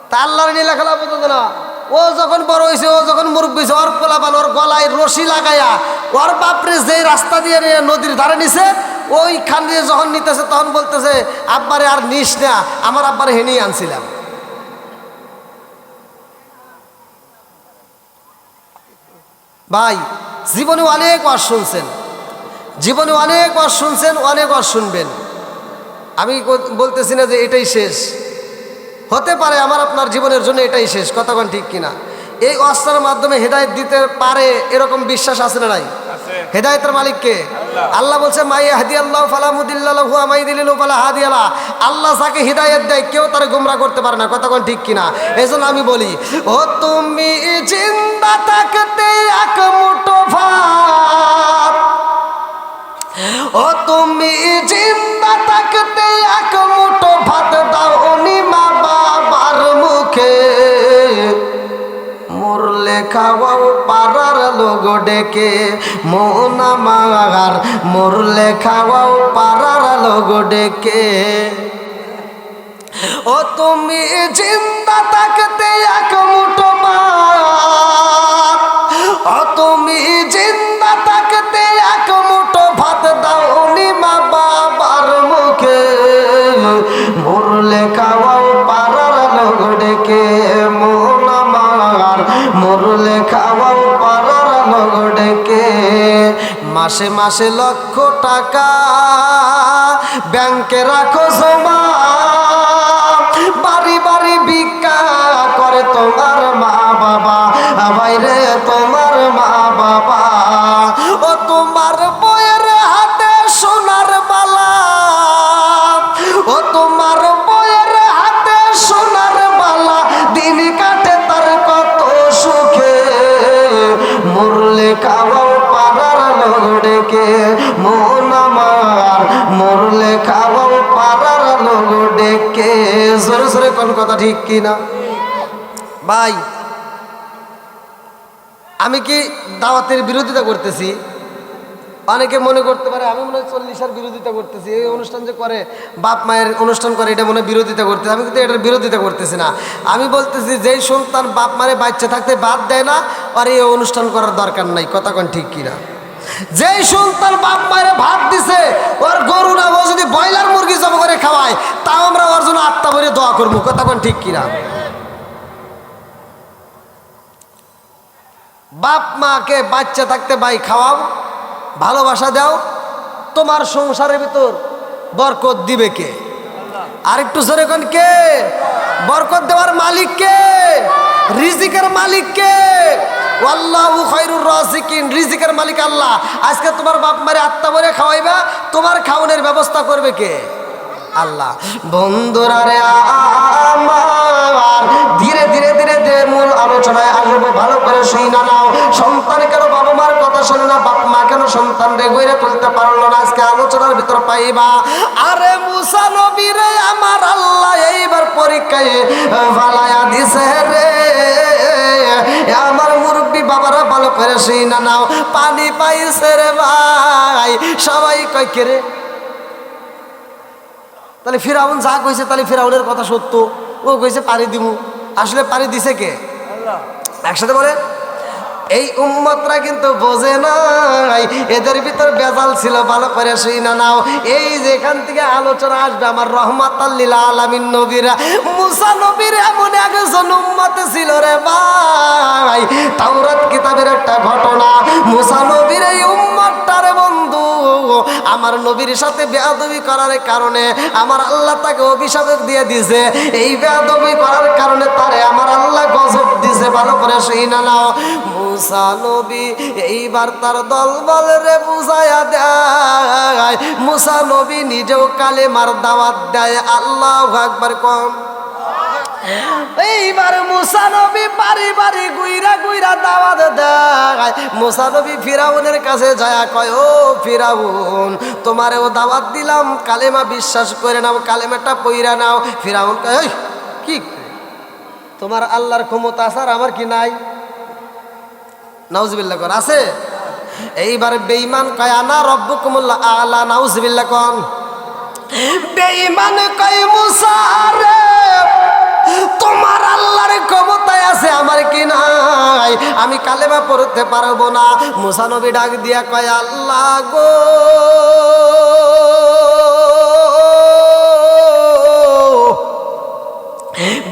তা আল্লাহর নীলাখেলা বুঝতো না। ও যখন বড় হয়েছে, ও যখন মুরব্বী হয়েছে, ওর পোলাপান ওর গলায় রশি লাগাইয়া ওর বাপরে যে রাস্তা দিয়ে নিয়ে নদীর ধারে নিছে, ওইখান দিয়ে যখন নিতেছে তখন বলতেছে, আব্বারে আর নিস না, আমার আব্বারে হেনেই আনছিলাম। ভাই জীবনে অনেক ওয়াজ শুনছেন, জীবনে অনেক ওয়াজ শুনছেন, অনেক ওয়াজ শুনবেন। আমি বলতেছি না যে এটাই শেষ, হতে পারে আমার আপনার জীবনের জন্য এটাই শেষ, কতক্ষণ ঠিক কিনা? এই ওয়াজটার মাধ্যমে হেদায়েত দিতে পারে এরকম বিশ্বাস আছে না নাই? হেদায়েতের মালিক কে? আল্লাহ বলছে, মাই ইয়াহদিয়াল্লাহু ফালা মুদিল্লা লাহু ওয়া মাই ইউদ্লিলহু ফালা হাদিয়া লাহু। আল্লাহ যাকে হিদায়াত দেয় কেউ তারে গোমরাহ করতে পারে না, কতক্ষণ ঠিক কিনা? এজন্য আমি বলি, ও তুমি জিন্দা থাকতে এক মুঠো ভাত, ও তুমি জিন্দা থাকতে এক মুঠো ভাত দাও নি মা বাবার মুখে, মরলে খাওয়াও পাড়ার লোক ডেকে, মন আমার মরলে খাওয়াও পাড়ার লোক ডেকে। ও তুমি জিন্দা থাকতে এক মুঠো ভাত, ও তুমি জিন্দা থাকতে এক মুঠো ভাত দাও নি মা বাবার মুখে, মরলে খাওয়াও পাড়ার লোক ডেকে, মন আমার মরলে খাওয়াও পাড়ার লোক ডেকে। মাসে মাসে লক্ষ টাকা ব্যাংকে রাখো জমা, বাড়ি বাড়ি ভিক্ষা করে তোমার মা বাবা, বাইরে তোমার মা বাবা। ও তোমার বইয়ের হাতে সোনার বালা, ও তোমার বইয়ের হাতে সোনার বালা, দিন কাটে তার কত সুখে, মরলে খাওয়াও পাড়ার লোক ডেকে, মন আমার মরলে খাওয়াও পাড়ার লোক ডেকে। জোরে জোরে কোন কথা ঠিক কিনা? ভাই আমি কি দাওয়াতের বিরোধিতা করতেছি? অনেকে মনে করতে পারে আমি মনে হয় 40-এর বিরোধিতা করতেছি, এই অনুষ্ঠান যে করে বাপ মায়ের অনুষ্ঠান করে এটা মনে হয় বিরোধিতা করতেছে। আমি কিন্তু এটার বিরোধিতা করতেছি না। আমি বলতেছি যেই সন্তান বাপ মায়ের বাচ্চা থাকতে বাদ দেয় না, আর এই অনুষ্ঠান করার দরকার নাই, কথা কোন ঠিক কিনা? যেই সন্তান বাপ মায়ের ভাত দিছে, ওর গরু না ও যদি ব্রয়লার মুরগি জব করে খাওয়ায়, তাও আমরা ওর জন্য আত্মা ভরে দোয়া করবো, কথা কোন ঠিক কিনা? বাপ মাকে বাচ্চা থাকতে ভাই খাওয়াও, ভালোবাসা দাও, তোমার সংসারের ভিতর বরকত দিবে কে? আর একটু জোরে কোন কে? বরকত দেওয়ার মালিক কে? রিজিকের মালিক কে? আল্লাহু খায়রুর রাজিকিন, রিজিকের মালিক আল্লাহ। আজকে তোমার বাপ মারে আত্মা ভরে খাওয়াইবা, তোমার খাওয়ানোর ব্যবস্থা করবে কে? আল্লাহ। বন্ধুরা রে আমার, ধীরে ধীরে ধীরে ধীরে মূল আলোচনায় আসবো, ভালো করে শুই না নাও। সন্তান কেন বাবা মার কথা কথা শোনে না, বাপ মা কেন সন্তান রে গইরে তুলতে পারলো না, আজকে আলোচনার ভিতর পাইবা। আরে মুসা নবী রে আমার আল্লাহ এইবার পরীক্ষায় ফালায়া দিছে রে। আমার মুরব্বী বাবারা ভালো করে শুই না নাও, পানি পাইছে রে ভাই। সবাই কয় কে রে? তাহলে ফিরাউন যা কইছে তাহলে ফিরাউনের কথা সত্য, ও কইছে পানি দিমু, আসলে পানি দিছে কে? একসাথে বলে। এই উম্মতরা কিন্তু বোঝে নাই, এদের ভিতর বেজাল ছিল, ভালো করে শুই না নাও। এই যেখান থেকে আলোচনা আসবে আমার রহমাতাল লিল আলামিন নবীরা, মুসা নবীর এমন একজন উম্মত ছিল রে ভাই। তাওরাত কিতাবের একটা ঘটনা, মুসা নবীর এই উম্মতটারে বন্ধু আমার নবীর সাথে বেয়াদবি করার কারণে আমার আল্লাহ তাকে অভিশাপ দিয়ে দিয়েছে। এই বেয়াদবি করার কারণে তারে আমার আল্লাহ গজব দিয়েছে, ভালো করে শুই না নাও। মুসা নবী এইবার তার দলবল রে বুঝায়া দেয়, মুসা নবী নিজেও কালেমার দাওয়াত দেয়। আল্লাহু আকবার কম। এইবার মুসা নবী বাড়ি বাড়ি গুইরা গুইরা দাওয়াত দেয়। মুসা নবী ফিরাউনের কাছে যায়, কয় ও ফিরাউন, তোমারেও দাওয়াত দিলাম, কালেমা বিশ্বাস করে নাও, কালেমাটা পইরা নাও। ফিরাউন কয় এই কি, তোমার আল্লাহর ক্ষমতা আছে আর আমার কি নাই? নাউজুবিল্লাহ কর আছে। এইবার বেঈমান কয় আনা রব্বুকুমুল আলা, নাউজুবিল্লাহ কোন। বেঈমান কয় মুসা রে তোমার আল্লাহর ক্ষমতায় আছে আমার কি নাই? আমি কালেমা পড়তে পারবো না। মুসা নবী ডাক দিয়া কয় আল্লাহ গো,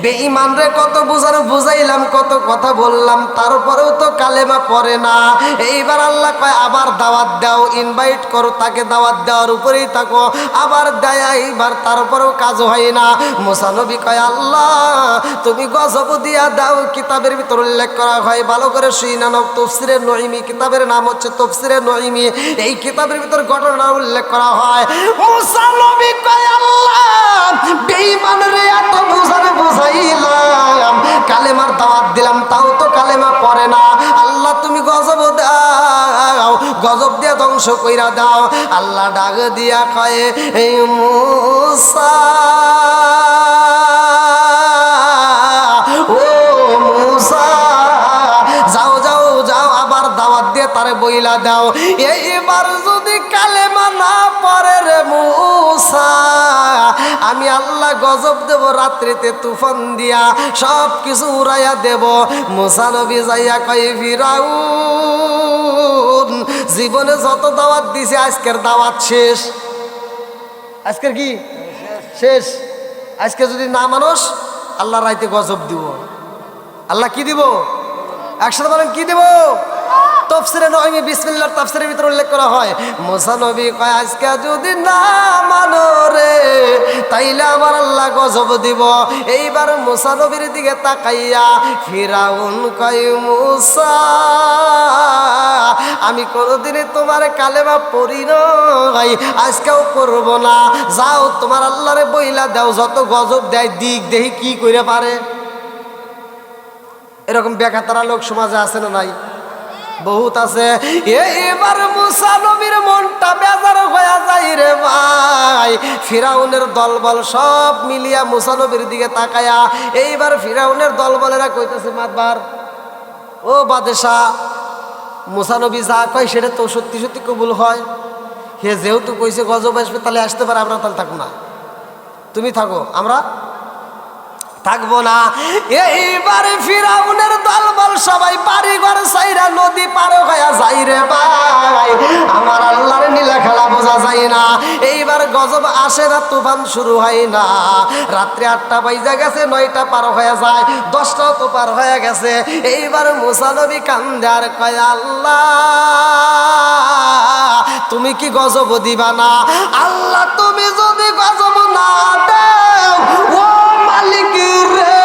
বেঈমান রে কত বুঝানো বুঝাইলাম, কত কথা বললাম, তারপরেও তো কালেমা পড়ে না। এইবার আল্লাহ কয় আবার দাওয়াত দাও, ইনভাইট করো, তাকে দাওয়াত দেওয়ার উপরেই থাকো। আবার দেয়, এইবার তারপরেও কাজ হয় না। মুসা নবী কয় আল্লাহ তুমি গজব দিয়া দাও। কিতাবের ভিতর উল্লেখ করা হয়, ভালো করে শুই না নাও, তাফসীরে নঈমি, কিতাবের নাম হচ্ছে তাফসীরে নঈমি। এই কিতাবের ভিতর ঘটনা উল্লেখ করা হয়। মুসা নবী কয় আল্লাহ বেঈমান রে এত বুঝানো বুঝাইলাম, কালেমার দাওয়াত দিলাম, তাও তো কালেমা পড়ে না। আল্লাহ তুমি গজব দাও, গজব দিয়ে ধ্বংস কইরা দাও। আল্লাহ ডাক দিয়া কয় এই মুসা, ও মুসা যাও যাও যাও, আবার দাওয়াত দিয়ে তারে বইলা দাও। এইবার যদি কালেমা না পড়ে রে মুসা, আমি আল্লাহ গজব দেব, রাত্রিতে তুফান দিয়া সব কিছু উড়াইয়া দেব। মুসা নবী যাইয়া কয় ফিরাউন জীবনে যত দাওয়াত দিছে আজকের দাওয়াত শেষ। আজকের কি শেষ? আজকে যদি না মানুষ আল্লাহ রাইতে গজব দিব। আল্লাহ কি দিব? একসাথে বলেন কি দিব? তাফসীরে নঈমি বিসমিল্লাহর তাফসীরের ভিতরে উল্লেখ করা হয়, মুসা নবী কয় আজকে যদি না মানো রে তাইলে আমার আল্লাহ গজব দিব। এইবার মুসা নবীর দিকে তাকাইয়া ফিরাউন কয় মুসা আমি কোনোদিনই তোমার কালেমা পড়ি নাই, আজকেও করব না। যাও তোমার আল্লাহরে বইলা দাও, যত গজব দেয় দিক দেখি কি করে পারে। এরকম বেকাতারা লোক সমাজে আছে না নাই? বহুত আছে। এবার মুসা নবীর মনটা বেজার হয়ে যায় রে ভাই। ফিরাউনের দলবল সব মিলিয়া মুসা নবীর দিকে তাকায়া, এইবার ফিরাউনের দলবলেরা কইতেছে মাতবার ও বাদশাহ, মুসা নবী যা কয় সেটা তো সত্যি সত্যি কবুল হয়। হে যেহেতু কইছে গজব আসবে তাহলে আসতে পারে, আমরা তাহলে থাকবো না, তুমি থাকো, আমরা থাকবো না। এইবার ফিরাউনের দলবল সবাই বাড়ি ঘর সাইরা নদী পার হয়ে যাই রে ভাই। আমার আল্লাহর নীলা খেলা বোঝা যায় না। এইবার গজব আসে না, তুফান শুরু হয় না। রাত্রে 8টা বাজে গেছে, 9টা পার হয়ে যায়, 10টাও তো পার হয়ে গেছে। এইবার মুসা নবী কান্দে আর কয় আল্লাহ তুমি কি গজব দিবা না? আল্লাহ তুমি যদি গজব না দাও ও মালিক রে,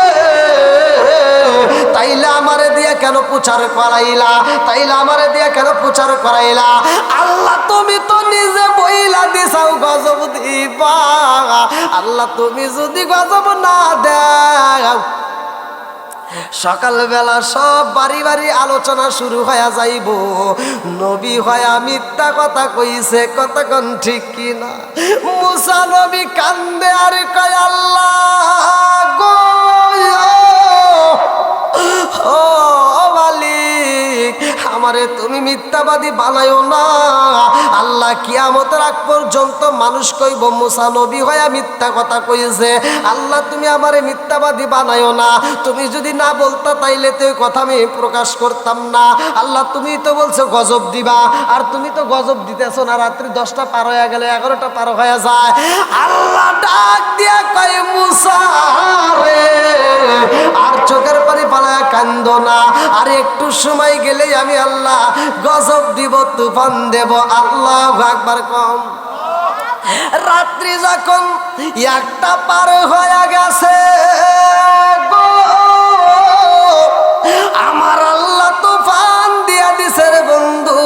তাইলে আমারে দিয়ে কেন প্রচার করাইলা? তাইলে আমারে দিয়ে কেন প্রচার করাইলা? আল্লাহ তুমি তো নিজে বইলা দিছাও গজব দিবা। আল্লাহ তুমি যদি গজব না দাও সকালবেলা সব বাড়ি বাড়ি আলোচনা শুরু হয়ে যাইব, নবী হয়া মিথ্যা কথা কইছে, কতক্ষণ ঠিক কিনা। মুসা নবী কান্দে আর কয় আল্লাহ গো, ও মালিক, আমারে তুমি মিথ্যাবাদী বানায়ো না। আল্লাহ কিয়ামতের আগ পর্যন্ত মানুষ কইব মুসা নবী হয়া মিথ্যা কথা কইছে, আল্লাহ তুমি আমারে মিথ্যাবাদী বানায়ো না। তুমি যদি না বলতা তাইলে তো এই কথা আমি প্রকাশ করতাম না। আল্লাহ তুমি তো বলছো গজব দিবা, আর তুমি তো গজব দিতেছো না। রাত্রি 10টা পার হয়ে গেলে 11টা পার হয়ে যায়। আল্লাহ ডাক দিয়া কয় মুসা রে, আর চোখের পানি পালায়া কান্দো না, আর একটু সময় গেলেই আমি আল্লাহ গজব দিব, তুফান দেব। আল্লাহু আকবার কম। রাত্রি যখন 1টা পার হয়ে গেছে গো, আমার আল্লাহ তুফান দিয়া দিছে রে বন্ধু।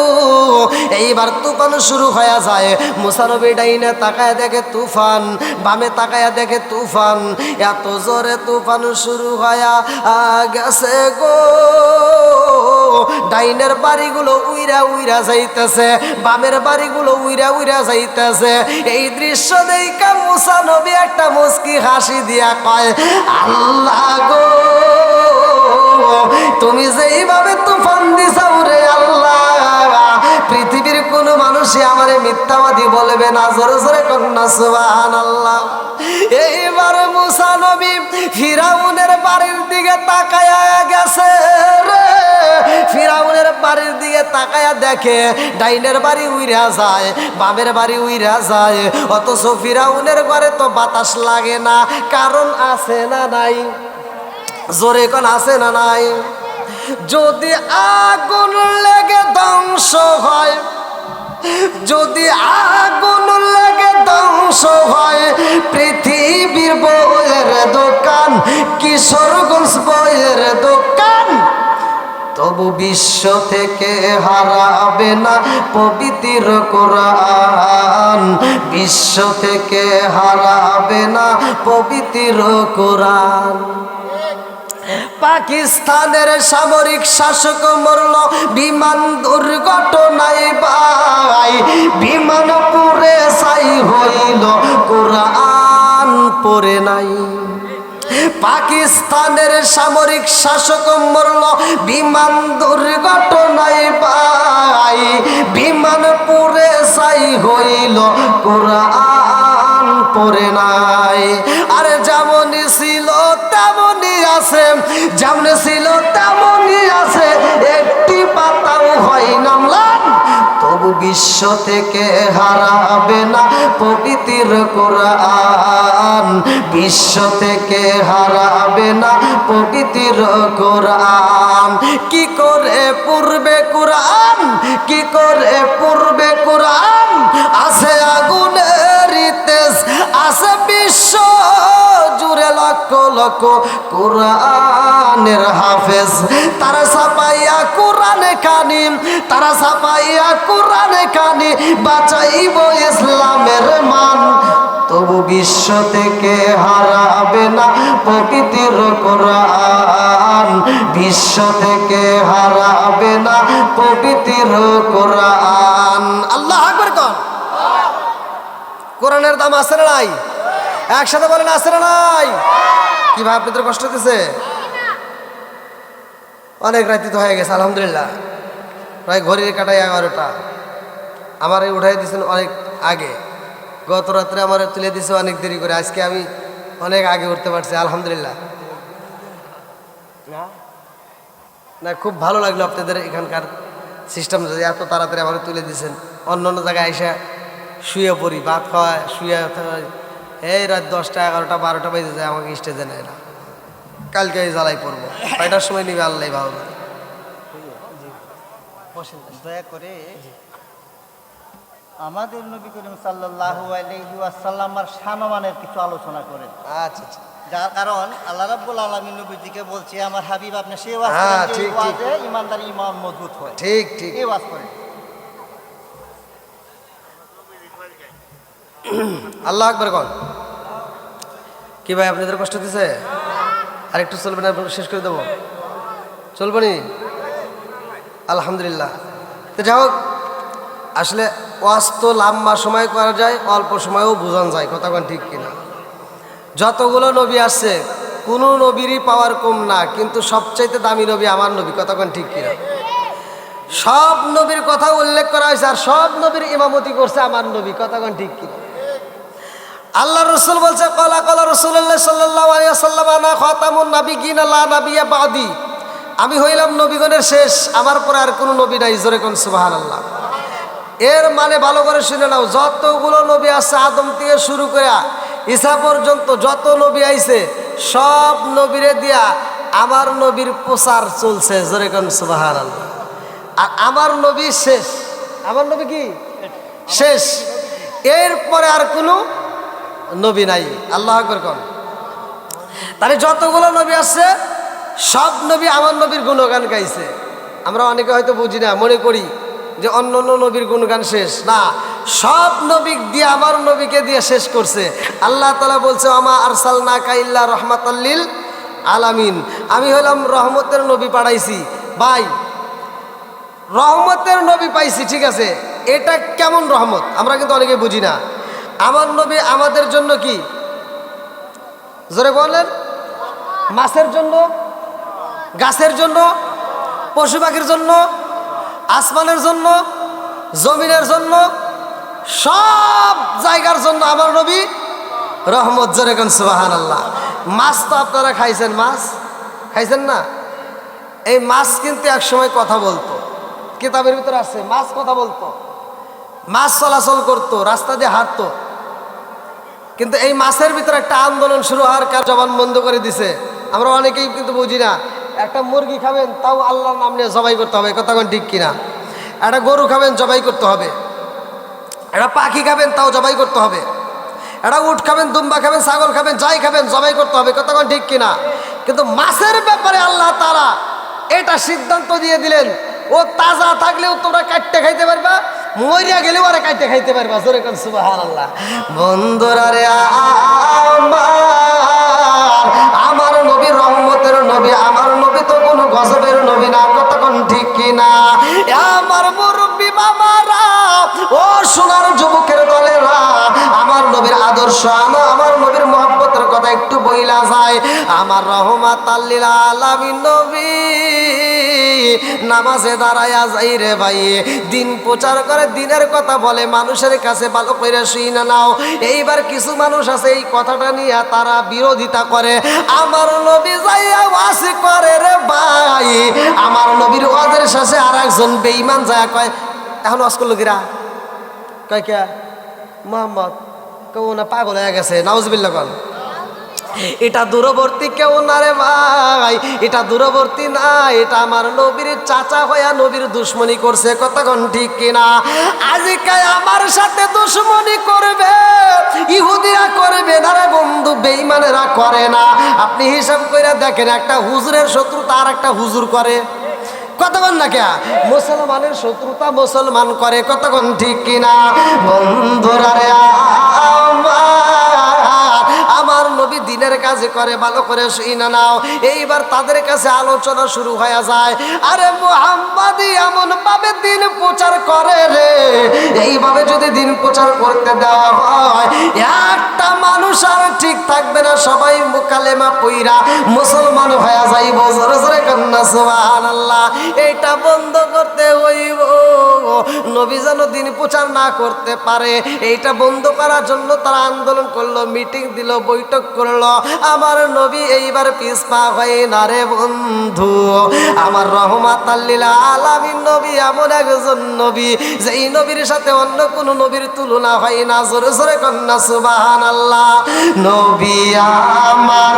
এইবার তুফান শুরু হয়ে যায়। মুসা নবী ডাইনে তাকায় দেখে তুফান, বামে তাকায় দেখে তুফান। এত জোরে তুফান শুরু হয়ে গেছে গো, ডাইনের বাড়িগুলো উইরা উইরা যাইতেছে, বামের বাড়িগুলো উইরা উইরা যাইতেছে। এই দৃশ্য দেখে মুসা নবী একটা মুস্কি হাসি দিয়া কয় আল্লাহ গো, তুমি যেইভাবে তুফান দিছাও রে আল্লাহ, পৃথিবীর কোন মানুষই আমারে মিথ্যাবাদী বলবে না। জোরে জোরে কন্যা সুবহানাল্লাহ। এইবার মুসা নবী ফিরাউনের বাড়ির দিকে তাকায়া গেছে রে, ফিরাউনের বাড়ির দিকে তাকায়া দেখে ডাইনের বাড়ি উইরা যায়, বামের বাড়ি উইরা যায়, অথচ ফিরাউনের ঘরে তো বাতাস লাগে না। কারণ আছে না নাই? জোরে কোন আছে না নাই? যদি আগুন লেগে ধ্বংস হয়, যদি আগুন লেগে ধ্বংস হয় পৃথিবীর বইয়ের দোকান, কিশোরগঞ্জ বইয়ের দোকান, তবু বিশ্ব থেকে হারাবে না পবিত্র কোরআন, বিশ্ব থেকে হারাবে না পবিত্র কোরআন। পাকিস্তানের সামরিক শাসক মরল বিমান দুর্ঘটনায় ভাই, বিমান পুড়ে ছাই হইল, কোরআন পড়ে নাই। পাকিস্তানের সামরিক শাসক মরল বিমান দুর্ঘটনায় ভাই, বিমান পুড়ে ছাই হইল, কোরআন পড়ে নাই। আরে যেমনই ছিল তেমনই আছে, যেমন ছিল তেমনই আছে, একটি পাতাও হয় না ম্লান, তবু বিশ্ব থেকে হারাবে না পবিত্র কোরআন, বিশ্ব থেকে হারাবে না পবিত্র কোরআন। কি করে পূর্বে কোরআন, কি করে পূর্বে কোরআন, আছে আগুনের তেজ, আছে বিশ্ব জুড়ে লক্ষ লক্ষ কোরআনের হাফেজ। তারা ছাপাইয়া কোরআনে কানি, তারা ছাপাইয়া কোরআনে কানি, বাঁচাইব ইসলামের মান, তবু বিশ্ব থেকে হারাবে না পবিত্র কোরআন, বিশ্ব থেকে হারাবে না পবিত্র কোরআন। আল্লাহ আকবার কর। কোরআনের দাম আছে না নাই? একসাথে বলেন আছে না নাই? কি ভাই আপনাদের কষ্ট হতেছে? অনেক রাতি তো হয়ে গেছে আলহামদুলিল্লাহ, প্রায় ঘড়ির কাটায় 11টা। আমার উঠাই দিয়েছেন অনেক আগে, গত রাত্রে আমার তুলে দিয়েছে অনেক দেরি করে, আজকে আমি অনেক আগে উঠতে পারছি আলহামদুলিল্লাহ। না খুব ভালো লাগলো আপনাদের এখানকার সিস্টেম, যদি এত তাড়াতাড়ি আমার তুলে দিয়েছেন। অন্য অন্য জায়গায় এসে শুয়ে পড়ি, ভাত খাওয়া শুয়ে, এই রাত 10টা 11টা 12টা বেজে যায়, আমাকে স্টেজে নেয় না। কালকে জ্বালাই পড়বো, কয়টার সময় নিবে আল্লাহ ভালো। দয়া করে আমাদের নবী করিম সাল্লাল্লাহু আলাইহি ওয়াসাল্লামের সম্মানের কিছু আলোচনা করেন। আচ্ছা আচ্ছা, যার কারণ আল্লাহ রাব্বুল আলামিন নবীজিকে বলছে আমার হাবিব আপনি সেই ওয়াজ হ্যাঁ, করেন যে ঠিক, ওয়াজে ইমানদারি ঈমান মজবুত হয়। ঠিক ঠিক। এই ওয়াজ করেন। আল্লাহ আকবার কর। কি ভাই আপনাদের কষ্ট দিছে? আর একটু চলবে না, শেষ করে দেবো? চলবে নি? আলহামদুলিল্লাহ। তো যাই হোক, আসলে ওয়াজ তো লম্বা সময় করা যায়, অল্প সময়েও বোঝানো যায়, কথা কোন ঠিক কিনা? যতগুলো নবী আসছে কোনো নবীরই পাওয়ার কম না, কিন্তু সবচাইতে দামি নবী আমার নবী, কথা কোন ঠিক কিনা? সব নবীর কথা উল্লেখ করা হয়েছে, আর সব নবীর ইমামতি করছে আমার নবী, কথা কোন ঠিক কিনা? আল্লাহ রসুল বলছে, কলা কলা রাসূলুল্লাহ সাল্লাল্লাহু আলাইহি ওয়াসাল্লাম, আনা খাতামুন নাবিয়্যিন লা নাবিয়্যা বাদি। আমি হইলাম নবীগণের শেষ, আমার পরে আর কোনো নবী নাই। জোরে কোন সুবহানাল্লাহ। এর মানে ভালো করে শুনে নাও, যতগুলো নবী আছে আদম থেকে শুরু করে ঈসা পর্যন্ত যত নবী আইছে, সব নবীরে দিয়া আমার নবীর প্রচার চলছে। জোরে কোন সুবহানাল্লাহ। আর আমার নবী শেষ। আমার নবী কি শেষ, এরপরে আর কোনো নবী নাই। আল্লাহু আকবার কোন। তাহলে যতগুলো নবী আছে সব নবী আমার নবীর গুণগান গাইছে। আমরা অনেকে হয়তো বুঝি না, মনে করি যে অন্য অন্য নবীর গুণগান শেষ না, সব নবী দিয়ে আমার নবীকে দিয়ে শেষ করছে। আল্লাহ তাআলা বলছে, আমা আরসালনাকা ইল্লা রাহমাতাল লিল আলামিন। আমি হলাম রহমতের নবী পাঠাইছি। ভাই, রহমতের নবী পাইছি, ঠিক আছে, এটা কেমন রহমত আমরা কিন্তু অনেকে বুঝি না। আমার নবী আমাদের জন্য কি? জোরে বলেন। মাছের জন্য, গাছের জন্য, পশু পাখির জন্য, আসমানের জন্য, জমিনের জন্য, সব জায়গার জন্য আমার নবী রহমত। জোরে কোন সুবহানাল্লাহ। মাছ তো আপনারা খাইছেন, মাছ খাইছেন না? এই মাছ কিন্তু এক সময় কথা বলতো, কিতাবের ভিতরে আছে, মাছ কথা বলতো, মাছ চলাচল করতো, রাস্তা দিয়ে হাঁটতো। কিন্তু এই মাছের ভিতরে একটা আন্দোলন শুরু হওয়ার কারণে জবান বন্ধ করে দিছে। আমরা অনেকেই কিন্তু বুঝি না, একটা মুরগি খাবেন তাও আল্লাহর নাম নিয়ে জবাই করতে হবে, কথা কোন ঠিক কিনা? একটা গরু খাবেন জবাই করতে হবে, একটা পাখি খাবেন তাও জবাই করতে হবে, একটা উট খাবেন, দুম্বা খাবেন, ছাগল খাবেন, যাই খাবেন জবাই করতে হবে, কথা কোন ঠিক কিনা? কিন্তু মাছের ব্যাপারে আল্লাহ তাআলা এটা সিদ্ধান্ত দিয়ে দিলেন, ও তাজা থাকলেও তোমরা কাটতে খাইতে পারবা, মরিয়া গেলেও আরে কাটতে খাইতে পারবা। জোরে কোন সুবহানাল্লাহ। বন্ধুরা রে, আমার নবী রহমতের নবী, আমার নবী তো কোনো গজবের নবী না, কথা কোন ঠিক কিনা? আমার মুরব্বী বাবারা, ও সোনার যুবকের দলেরা, আমার নবীর আদর্শ, আমার নবীর মহব্বতের কথা একটু বইলা যায়। আমার রহমাতাল লিল আলামিন নবী নামাজে দাঁড়ায়া যাই রে ভাই, দিন প্রচার করে, দিনের কথা বলে, মানুষের কাছে ভালো করে শুনে নাও। এইবার কিছু মানুষ আছে এই কথাটা নিয়ে তারা বিরোধিতা করে। আমার নবী যাইয়া ওয়াজ করে রে ভাই, আমার নবীর ওয়াজের শেষে আর একজন বেঈমান যায় কয়, এখন ওয়াজ করলো কিরা? কয় কে? মোহাম্মদ। কেউ না পাগল হয়ে গেছে, নাউজুবিল্লাহ বল। এটা দূরবর্তী কেউ না রে ভাই, এটা দূরবর্তী না, এটা আমার নবীর চাচা হইয়া নবীর দুশ্মনী করছে, কথা কোন ঠিক কিনা? আজকাল আমার সাথে দুশ্মনী করবে, ইহুদিরা করবে না রে বন্ধু, বেঈমানেরা করে না। আপনি হিসাব করে দেখেন, একটা হুজুরের শত্রুতা আর একটা হুজুর করে, কতক্ষণ না কে? মুসলমানের শত্রুতা মুসলমান করে, কতক্ষণ ঠিক কিনা? বন্ধুরা রে, আমার নবী দিনের কাজে করে, ভালো করে শুনে নাও। এইবার তাদের কাছে আলোচনা শুরু হয়ে যায়, আরে মুহাম্মাদি এমন ভাবে দিন প্রচার করে রে, এইভাবে যদি দিন প্রচার করতে দেওয়া হয়, একটা মানুষ আর ঠিক থাকবে না, সবাই কালেমা পইরা মুসলমান হয়ে যাইব। জোরে জোরে কন্যা সুবহানাল্লাহ। এটা বন্ধ করতে হইব, নবী যেন দিন প্রচার না করতে পারে, এইটা বন্ধ করার জন্য তারা আন্দোলন করলো, মিটিং দিল, বৈঠক করলো। আমার নবী এইবার পিছপা হয় না রে বন্ধু। আমার রহমাতাল লিল আলামিন নবী এমন একজন নবী, যেই নবীর সাথে অন্য কোন নবীর তুলনা হয় না। জোরে জোরে কন্যা সুবহানাল্লাহ। নবী আমার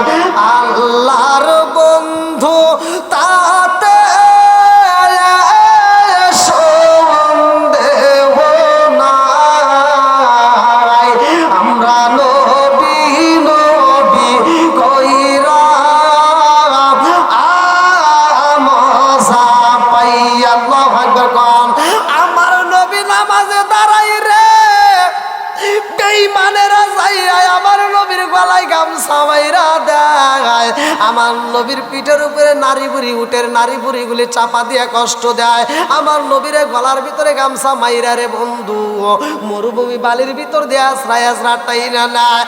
আল্লাহর বন্ধু, তাতে বেঈমানেরা যাইয়া আমার নবীর গলায় গামছা বাইরা দেয়, আমার নবীর পিঠের উপরে নারী বুড়ি উটের নারী বুড়িগুলি চাপা দিয়ে কষ্ট দেয়, আমার নবীর গলার ভিতরে গামছা মাইরা রে বন্ধু মরুভূমি বালির ভিতর দিয়ে আশ্রয় আশ্রাটাই না নেয়।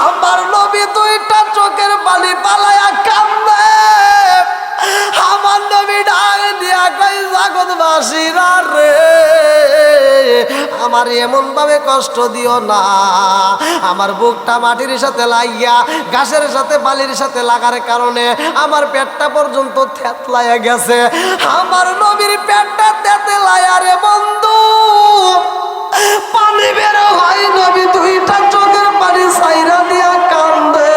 আমার নবী দুইটা চোখের পানি পালায়া কান্দে, আমার নবী ডাক দিয়া কই জগৎবাসীরা রে আমার এমন ভাবে কষ্ট দিও না, আমার বুকটা মাটির সাথে লাগিয়া ঘাসের সাথে বালির সাথে লাগার কারণে আমার পেটটা পর্যন্ত থেতলায়া গেছে, আমার নবীর পেটটা থেতলায়া রে বন্ধু পানি বের হয়, নবী দুইটা চোখের পানি সাইরা দিয়া কান্দে।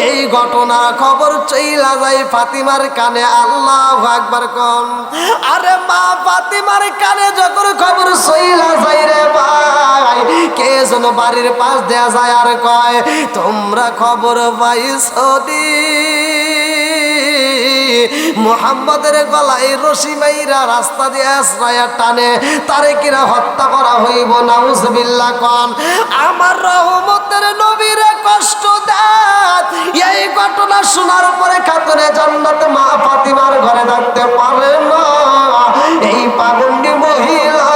এই ঘটনা খবর চইলা যায় ফাতিমার কানে, আল্লাহু আকবার কোন। আরে মা ফাতিমার কানে যখন খবর চইলা যায় রে ভাই, কে যেন বাড়ির পাশ দেয়া যায় আর কয় তোমরা খবর পাইছো দি মুহাম্মাদের গলায় রশি মাইরা রাস্তা দিয়ে আশ্রয়া টানে তারে কিরা হত্যা করা হইব, নাউজুবিল্লাহ কোন। আমার রহমতের নবীরে কষ্ট দেন, এই ঘটনা শোনার পরে খাতুনে জান্নাত মা ফাতিমার ঘরে থাকতে পারে না। এই পাগন্ডি মহিলা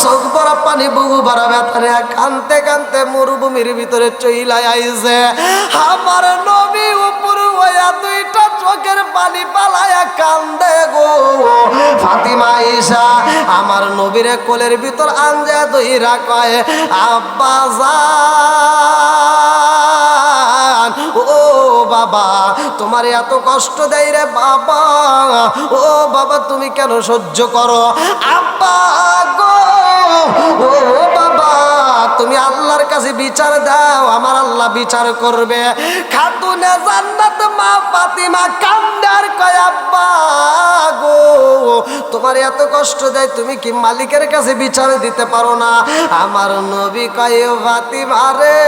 চোখ ভরা পানি বুকু ভরা ব্যথারে কানতে কানতে মরুভূমির ভিতরে চইলাই আইছে, আমার নবী উপর হইয়া দুইটা চোখের পানি পালায়া কান্দে গো। ফাতিমা ঈশা আমার নবীরে কোলের ভিতর আনজা দইরা কয় আব্বা জান, ও বাবা তোমার এত কষ্ট দেয় রে বাবা, ও বাবা তুমি কেন সহ্য করো, আব্বা গো ও বাবা তুমি আল্লাহর কাছে বিচার দাও, আমার আল্লাহ বিচার করবে। খাতুনে জান্নাত মা ফাতিমা কান্দার কয় আব্বা গো তোমার এত কষ্ট দেয় তুমি কি মালিকের কাছে বিচার দিতে পারো না? আমার নবী কয় ফাতিমা রে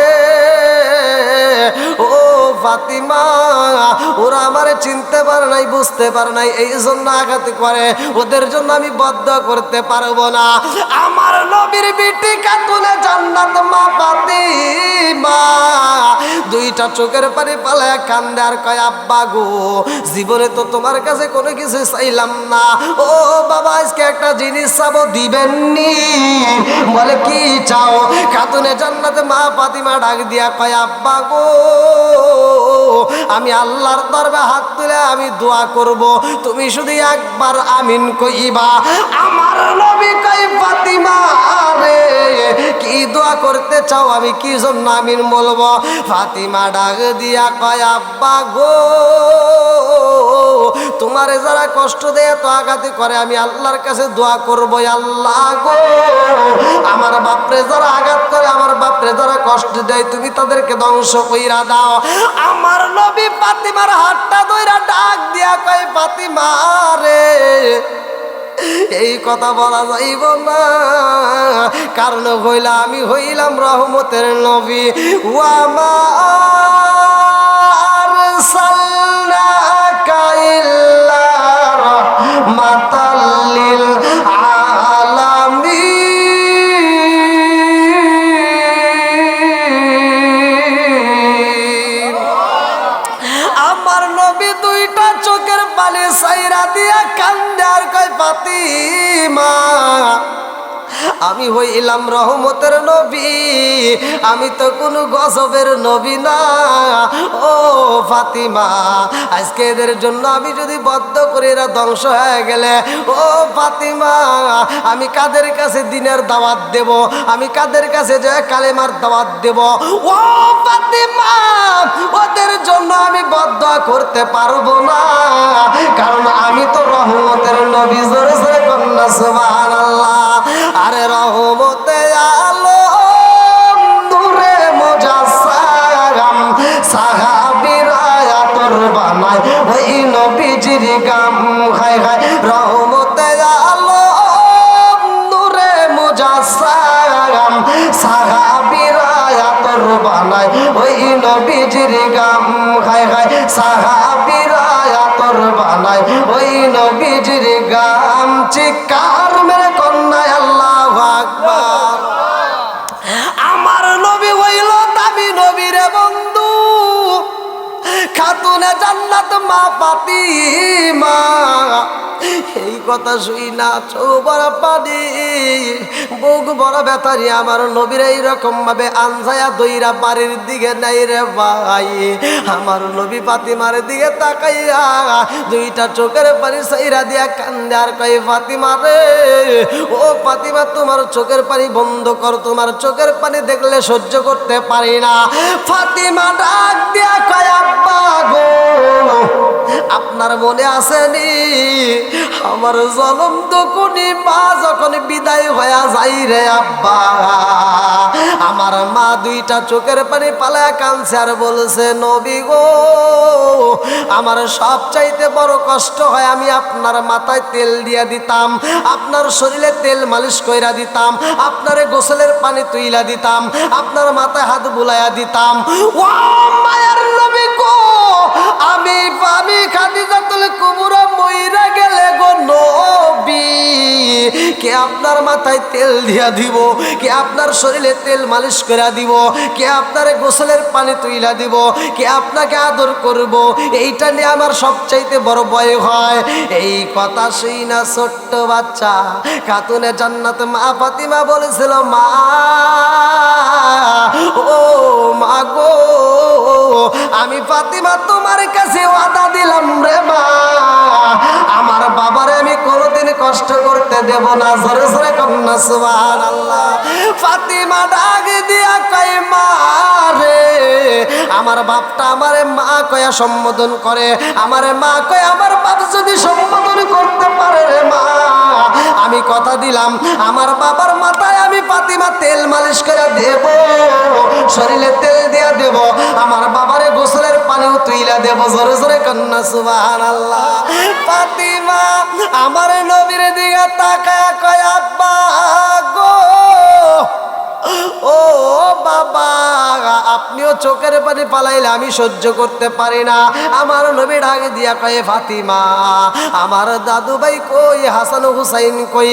ও ফাতিমা ওরা আমারে চিনতে পারে নাই বুঝতে পারে নাই এই জন্য আঘাত করে, ওদের জন্য আমি বদ্ধ করতে পারবো না। আমার নবীর বিটি খাতুনে জান্নাত মা ফাতিমা দুইটা চোখের পানি পালায়া কান্দে আর কয় আব্বা গো জীবনে তো তোমার কাছে কোনো কিছু চাইলাম না, ও বাবা আজকে একটা জিনিস চাবো দিবেননি? বলে কি চাও? খাতুনে জান্নাত মা ফাতিমা ডাক দিয়া কয় আব্বা গো আমি আল্লাহর দরবারে হাত তুলে আমি দোয়া করব, তুমি শুধু একবার আমিন কইবা। আমার নবী কয় ফাতিমা রে কি দোয়া করতে চাও, আমি কি জন্য আমিন বলবো? ফাতিমা ডাক দিয়া কয় আব্বা গো তোমারে যারা কষ্ট দেয় তো আঘাতি করে আমি আল্লাহর কাছে দোয়া করবো, আল্লাহ গো আমার বাপরে যারা আঘাত করে আমার বাপরে যারা কষ্ট দেয় তুমি তাদেরকে ধ্বংস কইরা দাও। আমার নবী ফাতিমার হাতটা ধইরা ডাক দিয়া কয় ফাতিমা রে এই কথা বলা যাইব না, কারণ হইলা আমি হইলাম রহমতের নবী। ওয়ামা আরসালনাকা ইল্লা রাহমাতাল লিল আলামিন। আমার নবী দুইটা চোখের পানি সাইরা দিয়া কান্দে আর কয় ফাতিমা আমি হইলাম রহমতের নবী, আমি তো কোনো গজবের নবী না। ও ফাতিমা আজকে এদের জন্য আমি যদি বদ্ধ করে এরা ধ্বংস হয়ে গেলে, ও ফাতিমা আমি কাদের কাছে দিনের দাওয়াত দেব, আমি কাদের কাছে যে কালেমার দাওয়াত দেব? ও ফাতিমা ওদের জন্য আমি বদ্ধ করতে পারবো না, কারণ আমি তো রহমতের নবী। জোরে জোরে কন্যা সুবহানাল্লাহ। আরে রহমতে আলম নূরে মুজাসসাম সাহাবীরা আতর বানায় ওই নবীজির গাম খায় খায়। রহমতে আলম নূরে মুজাসসাম সাহাবীরা আতর বানায় ওই নবীজির গাম খায় খায়। সাহাবীরা আতর বানায় ওই নবীজির গাম। চিৎকার মেরে কন্যা আল্লাহু আকবার। আমার নবীরে বন্ধু খাতুনে জান্নাত মা ফাতিমা এই কথা শুই না চৌবড় পানি বুক বড় ব্যথারি আমার নবীর এইরকম ভাবে আনজায়া দইরা বাড়ির দিকে নাই রে ভাই আমার নবী ফাতিমার দিকে তাকাইয়া দুইটা চোখের পানি সাইরা দিয়া কান্দে আর কই ফাতিমা রে ও ফাতিমা তোমার চোখের পানি বন্ধ কর তোমার চোখের পানি দেখলে সহ্য করতে পারি না ফাতিমা ডাক দিয়া কয় আব্বা গো আপনার মনে আসেনি আমার জ্বলন্ত কোনি মা যখন বিদায় হয়ে যাই রে আব্বা আমার মা দুইটা চোখের পানি পালায়া কাঁদছে আর বলছে নবী গো আমার সব চাইতে বড় কষ্ট হয় আমি আপনার মাথায় তেল দিয়া দিতাম আপনার শরীরে তেল মালিশ কইরা দিতাম আপনারে গোসলের পানি তুইলা দিতাম আপনার মাথায় হাত বুলাইয়া দিতাম ও মায়ের নবী গো আমি খাদিজাতুল কুবরা মইরা গেলে গো নবী কে আপনার মাথায় তেল দিয়া দিব কে আপনার শরীরে তেল মালিশ করে দিব কে আপনার গোসলের পানি তুইলা দিব কে আপনাকে আদর করব এইটা নিয়ে আমার সবচাইতে বড় ভয় হয় এই কথা শুই না ছোট্ট বাচ্চা খাতুনে জান্নাত মা ফাতিমা বলেছিল মা ও মা গো আমি ফাতিমা তোমার কাছে ওয়াদা দিলাম রে মা আমার বাবারে আমি কোনোদিন কষ্ট করতে দেব না জোরে জোরে কন্যা সুবহানাল্লাহ ফাতিমা ডাক দিয়া কয় মা রে আমার বাপটা আমারে মা কয়া সম্বোধন করে আমারে মা কয় আমার বাপ যদি সম্বোধন করতে পারে রে মা আমি কথা দিলাম আমার বাবার মাথায় আমি ফাতিমা তেল মালিশ করে দেব শরীরে তেল দিয়া দেব আমার বাবারে গোসলের পানিও তুইলা দেব জোরে জোরে কন্যা সুবহানাল্লাহ ফাতিমা আমার নবীর দিকে তাকায়া কয় আব্বা গো ও বাবা আপনিও চোখের পানি পালাইলে আমি সহ্য করতে পারি না আমার নবী ডাক দিয়া কয়ে ফাতিমা আমার দাদু ভাই কই হাসান হুসাইন কই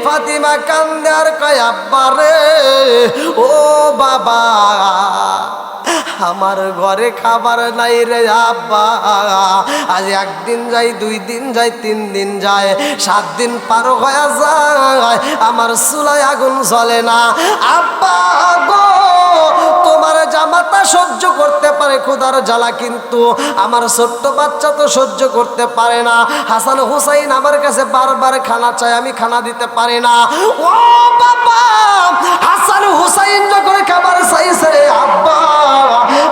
ফাতিমা কান্দে আর কয় আব্বা রে ও বাবা আমার ঘরে খাবার নাই রে আব্বা আজ একদিন যাই 2 দিন যাই 3 দিন যায় 7 দিন পার হয়ে যায় আমার চুলায় আগুন জ্বলে না আব্বা গো তোমার জামাতা সহ্য করতে পারে ক্ষুধার জ্বালা কিন্তু আমার ছোট্ট বাচ্চা তো সহ্য করতে পারে না হাসান হুসাইন আমার কাছে বারবার খানা চায় আমি খানা দিতে পারি না ও বাবা হাসান হুসাইন যখন খাবার চাইছে রে আব্বা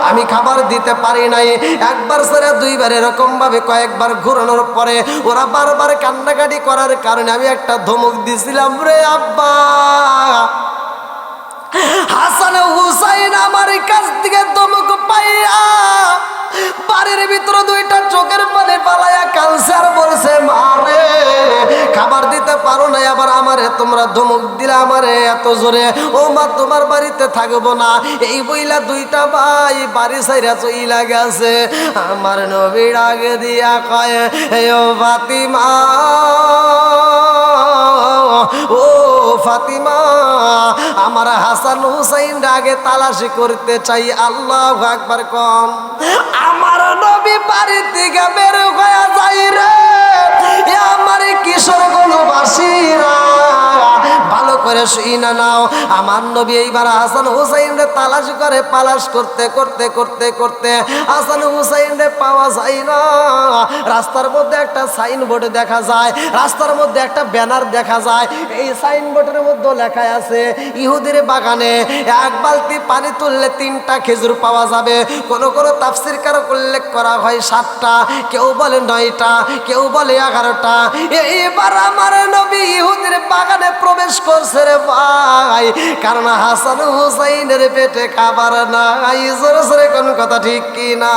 আমি খাবার দিতে পারি নাই একবার সেরা 2 বার এরকম ভাবে কয়েকবার ঘুরানোর পরে ওরা বারবার কান্নাকাটি করার কারণে আমি একটা ধমক দিছিলাম রে আব্বা হাসান হুসাইন আমার কাছ থেকে ধমক পাইয়া বাড়ির ভিতরে 2টা চোখের পানি পালাইয়া কালসে আর বলছে মারে খাবার দিতে পারো না আবার আমারে তোমরা ধমক দিলে আমারে এত জোরে ও মা তোমার বাড়িতে থাকবো না এই বইলা 2টা ভাই বাড়ি ছাইরা চইলা গেছে আমার নবী ডাক দিয়া কয় ও ফাতিমা ও ফাতিমা আমার হাসান হুসাইন আগে তালাশি করতে চাই আল্লাহু আকবার কম আমার নবী বাড়ি থেকে বের হয়ে যাই রে আমার কিশোর গুণবাসীরা ভালো করে শুই না নাও আমার নবী এইবার হাসান হুসাইন রে তালাশ করে পালাশ করতে করতে করতে করতে হাসান হুসাইন রে পাওয়া যায় না রাস্তার মধ্যে একটা সাইনবোর্ড দেখা যায় রাস্তার মধ্যে একটা ব্যানার দেখা যায় এই সাইনবোর্ডের মধ্যে লেখা আছে ইহুদির বাগানে 1 বালতি পানি তুললে 3টা খেজুর পাওয়া যাবে কোন কোন তাফসীরকার উল্লেখ করা হয় 7টা কেউ বলে 9টা কেউ বলে 11টা এইবার আমার নবী ইহুদির বাগানে প্রবেশ করছে রে ভাই কারণ হাসান হুসাইনের পেটে খাবার নাই জোরে জোরে কোন কথা ঠিক কি না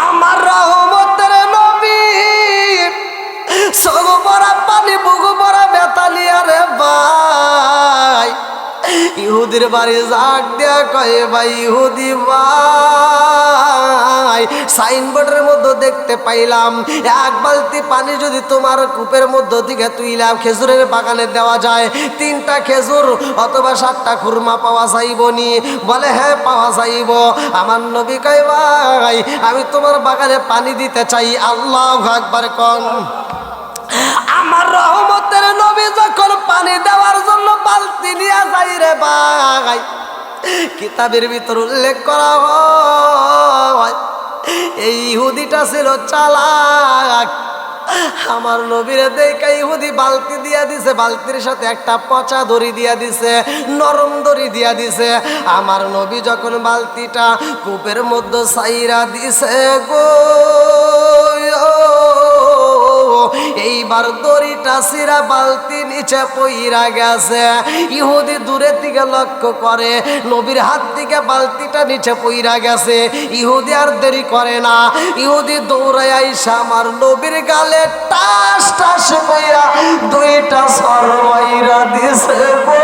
আমার রহমতের নবী সগো বড়া পানি বুগু বড়া ব্যথা লিয়া রে ভাই ইহুদির বাড়ি জাগ দেয়া কয়ে ভাই ইহুদি ভাই সাইনবোর্ডের মধ্যে দেখতে পাইলাম এক বালতি পানি যদি তোমার কূপের মধ্য থেকে তুইলাম খেজুরের বাগানে দেওয়া যায় 3টা খেজুর অথবা 7টা খুরমা পাওয়া যাইবনি? বলে হ্যাঁ পাওয়া যাইব। আমার নবী কয় ভাই আমি তোমার বাগানে পানি দিতে চাই। আল্লাহু আকবার কোন। আমার রহমতের নবী যখন পানি দেওয়ার জন্য বালতি নিয়ে যাই রে ভাই, কিতাবের ভিতর উল্লেখ করা হয় এই ইহুদিটা ছিল চালাক। আমার নবীরে দেখে ইহুদি বালতি দিয়া দিছে, বালতির সাথে একটা পচা দড়ি দিয়া দিছে, নরম দড়ি দিয়া দিছে। আমার নবী যখন বালতিটা কূপের মধ্যে সাইরা দিছে গো, এইবার দড়িটা সিরা বালতি নিচে পইরা গেছে। ইহুদি দূরে থেকে লক্ষ্য করে নবীর হাত থেকে বালতিটা নিচে পইরা গেছে। ইহুদি আর দেরি করে না, ইহুদি দৌড়ায় আইসা আমার নবীর গালে টাস টাস পইরা 2টা সরমাইরা দিছে গো।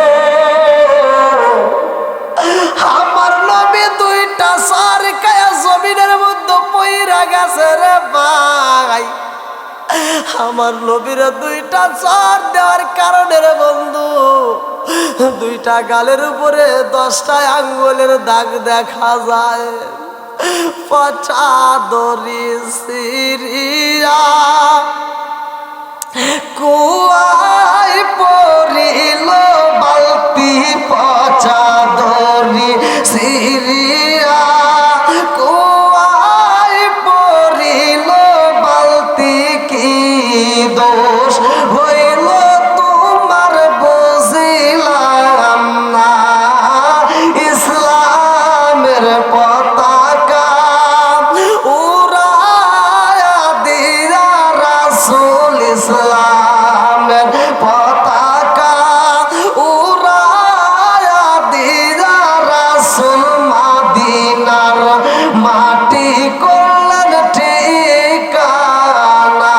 আমার নবী 2টা সর কায়া জমিনের মধ্যে পইরা গেছে রে ভাই। আমার নবীর 2টা চর দেওয়ার কারণে রে বন্ধু 2টা গালের উপরে 10টা আঙ্গুলের দাগ দেখা যায়। পচা দড়ি সিরিয়া কুয়ায় পড়িল বালতি, পচা দড়ি সিরিয়া কুয়ায় পড়িল বালতি, কি দোষ হইল তোমার বুঝিলাম না। ইসলামের পতাকা উড়ায়া দিয়া রাসূল, ইসলামের পতাকা উড়ায়া দিয়া রাসূল মদিনার মাটি করলেন ঠিকানা।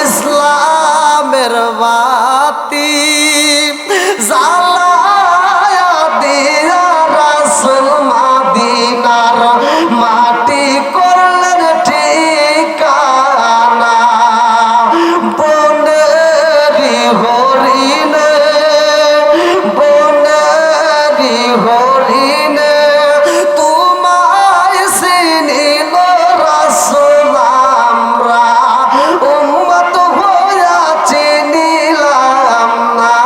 ইসলামের বাতি জ্বালায়া দিয়া রাসূল মদিনার মাটি করলেন ঠিকানা। বনেরি হরিণে বনেরি হরিণে তোমায় চিনিল রাসূল, আমরা উম্মত হইয়া চিনিলাম না।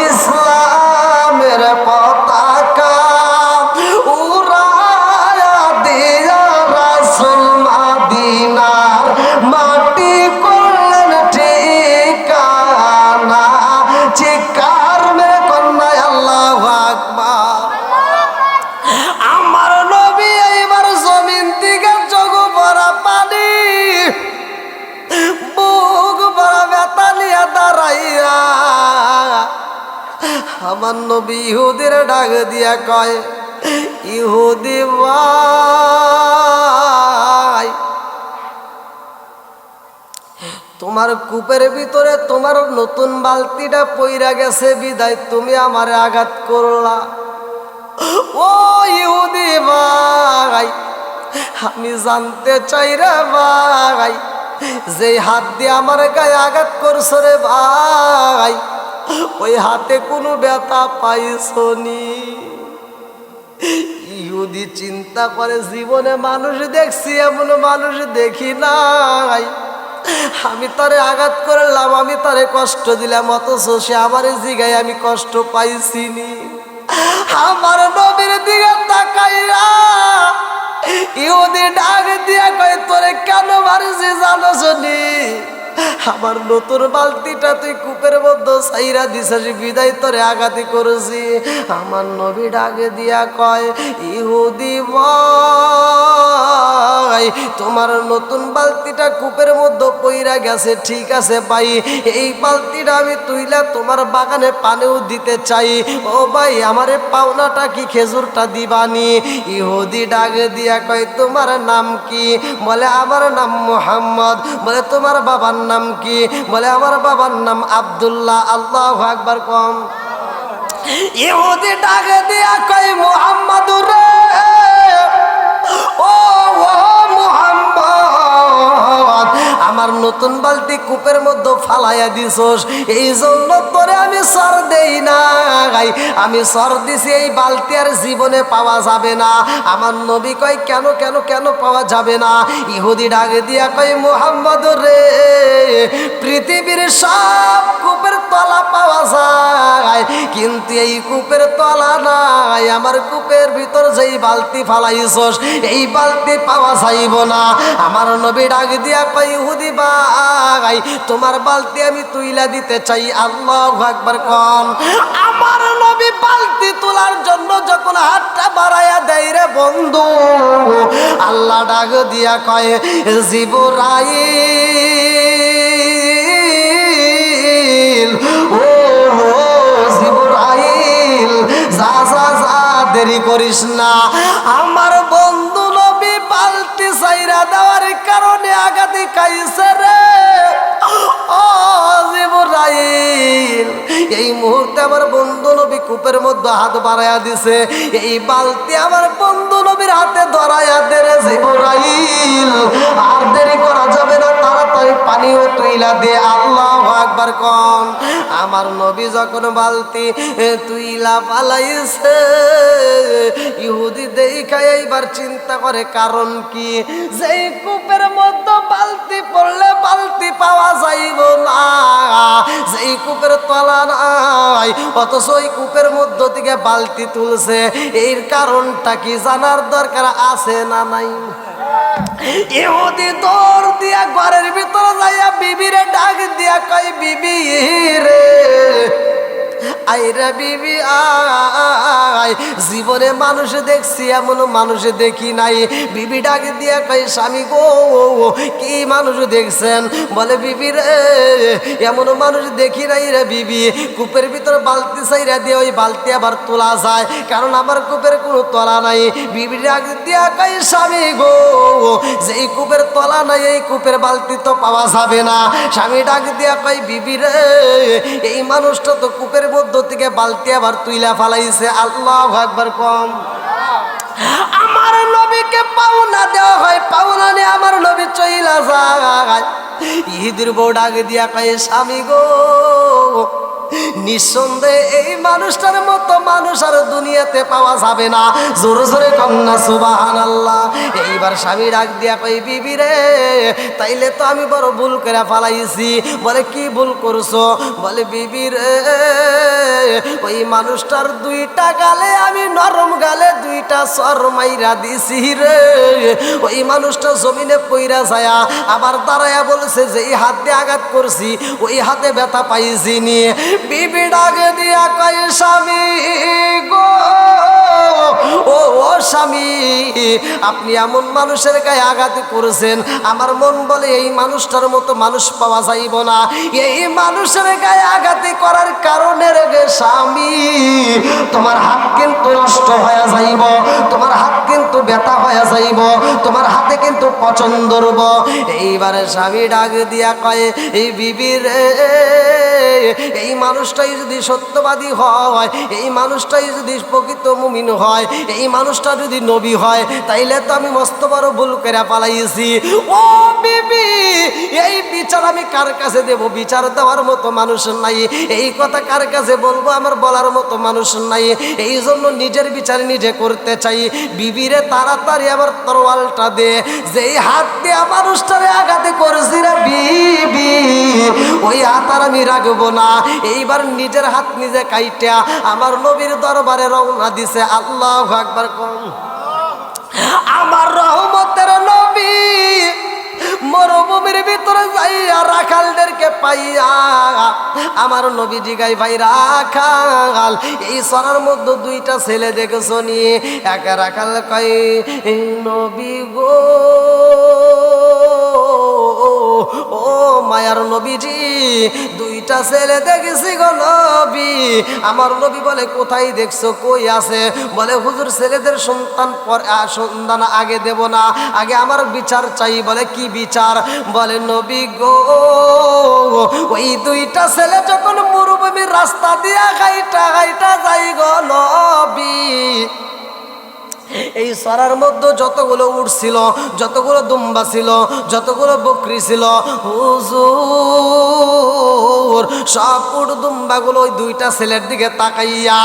ইসলামের পতাকা উড়ায়া দিয়া রাসূল মদিনার মাটি করলেন ঠিকানা। চিৎকার মেরে কন্যা আল্লাহু আকবার। আমার নবী এইবার জমিন থেকে চোখ ভরা পানি, বুক ভরা ব্যথা নিয়ে দাঁড়াইয়া আমার নবী ইহুদির ডাক দিয়া কয়, ইহুদি ভাই তোমার কূপের ভিতরে তোমার নতুন বালতিটা পইরা গেছে বিদায় তুমি আমারে আঘাত করলা। ও ইহুদি ভাই আমি জানতে চাই রে ভাই, যে হাত দিয়ে আমার গায়ে আঘাত করছো রে ভাই ওই হাতে কোনো ব্যথা পাইছনি? ইহুদি চিন্তা করে জীবনে মানুষ দেখছি এমন মানুষ দেখি নাই। আমি তারে আঘাত করলাম, আমি তারে কষ্ট দিলাম, অথচ সে আমার জিগায় আমি কষ্ট পাইছিনি। আমার নবীর দিকে তাকাইয়া ইহুদি ডাক দিয়া কয়, তোরে কেন মারছি জানোস নি? আমার নতুন বালতিটা তুই কূপের মধ্যে সাইরা দিছিস বিদায় তোরে আঘাতি করেছি। আমার নবী ডাকে দিয়া কয়, ইহুদি ভাই তোমার নতুন বালতিটা কূপের মধ্যে পইরা গেছে ঠিক আছে ভাই, এই বালতিটা আমি তুইলা তোমার বাগানে পানিও দিতে চাই। ও ভাই আমারে পাওনাটা কি খেজুরটা দিবানি? ইহুদি ডাকে দিয়া কয়, তোমার নাম কি? বলে আমার নাম মুহাম্মদ। বলে তোমার বাবার নাম কি? বলে আমার বাবার নাম আব্দুল্লাহ। আল্লাহু আকবার কম। ইহুদি ডাকে দিয়া কয়, মুহাম্মদ রে, ও নতুন বালতি কূপের মধ্যে ফালাইয়া দিছস, এই জন্য তোরে আমি সর দেই নাই। আমি সর দিছি, এই বালতি আর জীবনে পাওয়া যাবে না। আমার নবী কয় কেন কেন কেন পাওয়া যাবে না? ইহুদি ডাকে দিয়া কয় মুহাম্মদ রে, পৃথিবীর সব কূপের তলা পাওয়া যায়, কিন্তু এই কূপের তলা নাই। আমার কূপের ভিতর যেই বালতি ফালাইছস, এই বালতি পাওয়া যাইব না। আমার নবী ডাক দিয়া কয় ইহুদি ভাই, তোমার বালতি আমি তুইলা দিতে চাই। আল্লাহু আকবার কোন। আমার নবী বালতি তোলার জন্য যখন হাতটা বাড়াইয়া দেয় রে বন্ধু, আল্লাহ ডাক দিয়া কয় জিবরাইল, ও জিবরাইল, যা যা যা, দেরি করিস না। আমার বন্ধু নবী বালতি ছাইরা দেওয়ার কারণে আঘাতে খাইছে রে। ও জিবরাইল, এই মুহূর্তে আমার বন্ধু নবী কূপের মধ্যে হাত বাড়াইয়া দিছে, এই বালতি আমার বন্ধু নবীর হাতে ধরাইয়া দে রে জিবরাইল। আর দেরি করা যাবে না, তাড়াতাড়ি পানিও তুইলা দে। আল্লাহু আকবার কোন। আমার নবী যখন বালতি তুইলা পালাইছে, ইহুদি দেখা এইবার চিন্তা করে কারণ কি, যেই কূপের মধ্যে বালতি পড়লে বালতি পাওয়া যাইব না, যেই কূপের তলা নাই, অথচ ওই কূপের মধ্য থেকে বালতি তুলছে, এর কারণটা কি জানার দরকার আছে না নাই? ইহুদি দৌড় দিয়া ঘরের ভিতর যাইয়া বিবিরে ডাক দিয়া কই বিবি রে, আইরা বিবি আয়, জীবনে মানুষ দেখছি এমন মানুষ দেখি নাই। বিবি ডাক দিয়া কই স্বামী গো, কি মানুষ দেখছেন? বলে বিবি রে, এমন মানুষ দেখি নাই রে বিবি। কূপের ভিতর বালতি চাইরা দিয়ে ওই বালতি আবার তোলা যায়, কারণ আমার কূপের কোনো তলা নাই। বিবি ডাক দিয়া কই স্বামী গো, যেই কূপের তলা নাই এই কূপের বালতি তো পাওয়া যাবে না। স্বামী ডাক দিয়া কই বিবি রে, এই মানুষটা তো কূপের মধ্য থেকে বালতি আবার তুইলা ফালাইছে। আল্লাহু আকবার কম। আমার নবীকে পাওনা দেওয়া হয়, পাওনা নিয়ে আমার নবী চইলা যায়। ঈদের বউ ডাক দিয়া কয় স্বামী গো, নিঃসন্দেহে এই মানুষটার মতো মানুষ আর দুনিয়াতে পাওয়া যাবে না। জোরে জোরে কন্যা সুবহানাল্লাহ। এইবার স্বামী ডাক দিয়া কই বিবি রে, তাইলে তো আমি বড় ভুল করে ফালাইছি। বলে কি ভুল করছো? বলে বিবি রে, ওই মানুষটার দুইটা গালে আমি নরম গালে দুইটা সর মাইরা দিছি রে। ওই মানুষটা জমিনে পইরা যায় আবার দাঁড়ায়া বলছে যে এই হাত দিয়ে আঘাত করছি, ওই হাতে ব্যথা পাইছি নি। বিবি ডাকে দিয়া কয় স্বামী গো, ও ও স্বামী, আপনি এমন মানুষের গায়ে আঘাত করেছেন, আমার মন বলে এই মানুষটার মতো মানুষ পাওয়া যাইব না। এই মানুষের গায়ে আঘাত করার কারণে রে স্বামী, তোমার হাত কিন্তু নষ্ট হয়ে যাইব, তোমার হাত কিন্তু ব্যথা হয়ে যাইব, তোমার হাতে কিন্তু পছন্দ রব। এইবারে স্বামী ডাক দিয়া কয় এই বিবির এই মানুষটাই যদি সত্যবাদী হয়, এই মানুষটাই যদি প্রকৃত মুমিন হয়, এই মানুষটা যদি নবী হয়, তাইলে তো আমি মস্ত বড় ভুল করে পালাইছি। ও বিবি, এই বিচার আমি কার কাছে দেব? বিচার দেওয়ার মতো মানুষ নাই। এই কথা কার কাছে বলবো? আমার বলার মতো মানুষ নাই। এই জন্য নিজের বিচার নিজে করতে চাই। বিবিরে তাড়াতাড়ি আমার তরোয়ালটা দে, যেই হাত দিয়ে মানুষটারে আঘাতে করেছি রে বিবি, ওই হাত আর আমি রাখবো না। এইবার নিজের হাত নিজে কাইটা আমার নবীর দরবারে রওনা দিছে। আল্লাহু আকবার কোন। আমার রহমতের নবী মরুভূমির ভিতরে যাইয়া রাখালদেরকে পাইয়া আমার নবী জিগাই ভাই রাখাল, এই সরার মধ্যে দুইটা ছেলে দেখেছো নি? এক রাখাল কয় নবী গো, ও মায়ার নবীজি, দুইটা ছেলে দেখেছি গো নবী। আমার নবী বলে কোথায় দেখছো? কই আছে? বলে হুজুর ছেলেদের সন্তান আগে দেব না, আগে আমার বিচার চাই। বলে কি বিচার? বলে নবী গো, ওই দুইটা ছেলে যখন মরুভূমির রাস্তা দিয়া গাইটা গাইটা যাই গো নবী, এই চড়ার মধ্যে যতগুলো উট ছিল, যতগুলো দুম্বা ছিল, যতগুলো বকরি ছিল, হুজুর সব উট দুম্বাগুলো ওই দুইটা ছেলের দিকে তাকাইয়া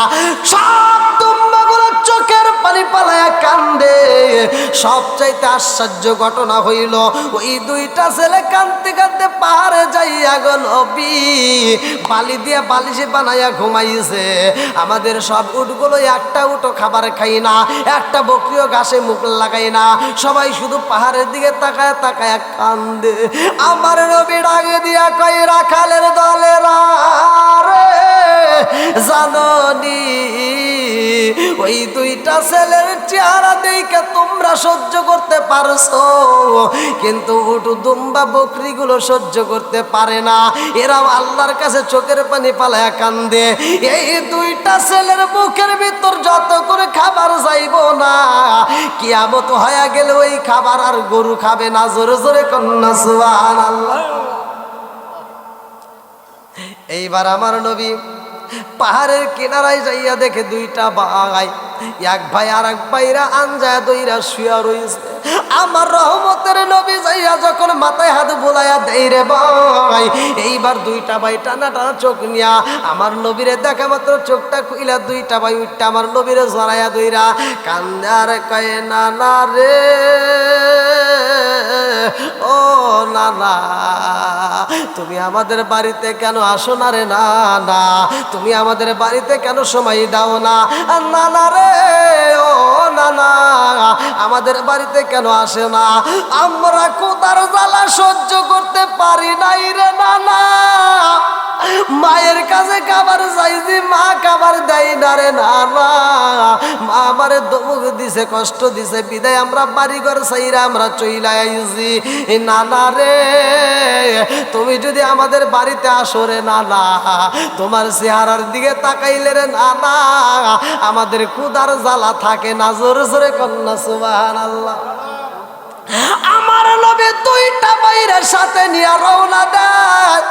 সব দুম্বাগুলো চোখের পানি পালায়া কান্দে। সবচাইতে আশ্চর্য ঘটনা হইল, ওই দুইটা ছেলে কাঁদতে কাঁদতে পাহাড়ে যাইয়া গো নবী বালি দিয়া বালিশে বানাইয়া ঘুমাইছে। আমাদের সব উটগুলো একটা উটও খাবার খাই না, একটা বকরিও ঘাসে মুখ লাগাই না, সবাই শুধু পাহাড়ের দিকে তাকায় তাকায় কান্দে। আমার নবী ডাকে দিয়া কয়, রাখালের দলেরা রে জাননি ওই দুইটা ছেলের চেহারা দেখে তোমরা সহ্য করতে পারছো, কিন্তু উটু দুম্বা বকরিগুলো সহ্য করতে পারে না। এরাও আল্লাহর কাছে চোখের পানি পালায়া কান্দে। এই দুইটা ছেলের মুখের ভিতর যত করে খাবার যাইব না, কিয়ামত হয়ে গেলে ওই খাবার আর গরু খাবে না। জোরে জোরে কন্যা সুবহানাল্লাহ। এইবার আমার নবী পাহাড়ের কিনারায় যাইয়া দেখে দুইটা ভাই, এক ভাই আর এক ভাইরা আনজায় দইরা শুয়া রইছে। আমার রহমতের নবী যাইয়া যখন মাথায় হাত বুলাইয়া দেই রে ভাই, এইবার দুইটা ভাই টানা টানা চোখ নিয়া আমার নবীরে দেখা মাত্র চোখটা খুইলা দুইটা ভাই উঠটা আমার নবীরে জড়াইয়া দইরা কান্দে আর কয়, নানা রে ও নানা, তুমি আমাদের বাড়িতে কেন আসো না রে নানা? তুমি আমাদের বাড়িতে কেন সময় দাও না? নানা রে ও নানা, আমাদের বাড়িতে কেন আসে না? আমরা কোদার জ্বালা সহ্য করতে পারি নাই রে নানা। মায়ের কাছে খাবার চাইছি, মা খাবার দেয় না রে নানা। মা আমারে ধমক দিছে, কষ্ট দিছে, বিদায় আমরা বাড়ি ঘর চাইরা আমরা চইলা আইছি। নানা রে তুমি যদি আমাদের বাড়িতে আসো রে নানা, তোমার চেহারার দিকে তাকাইলে রে নানা আমাদের ক্ষুধার জ্বালা থাকে না। জোরে জোরে কন্যা সুবহানাল্লাহ। আমার নবী দুইটা বাইরের সাথে নিয়ে রওনা দেয়।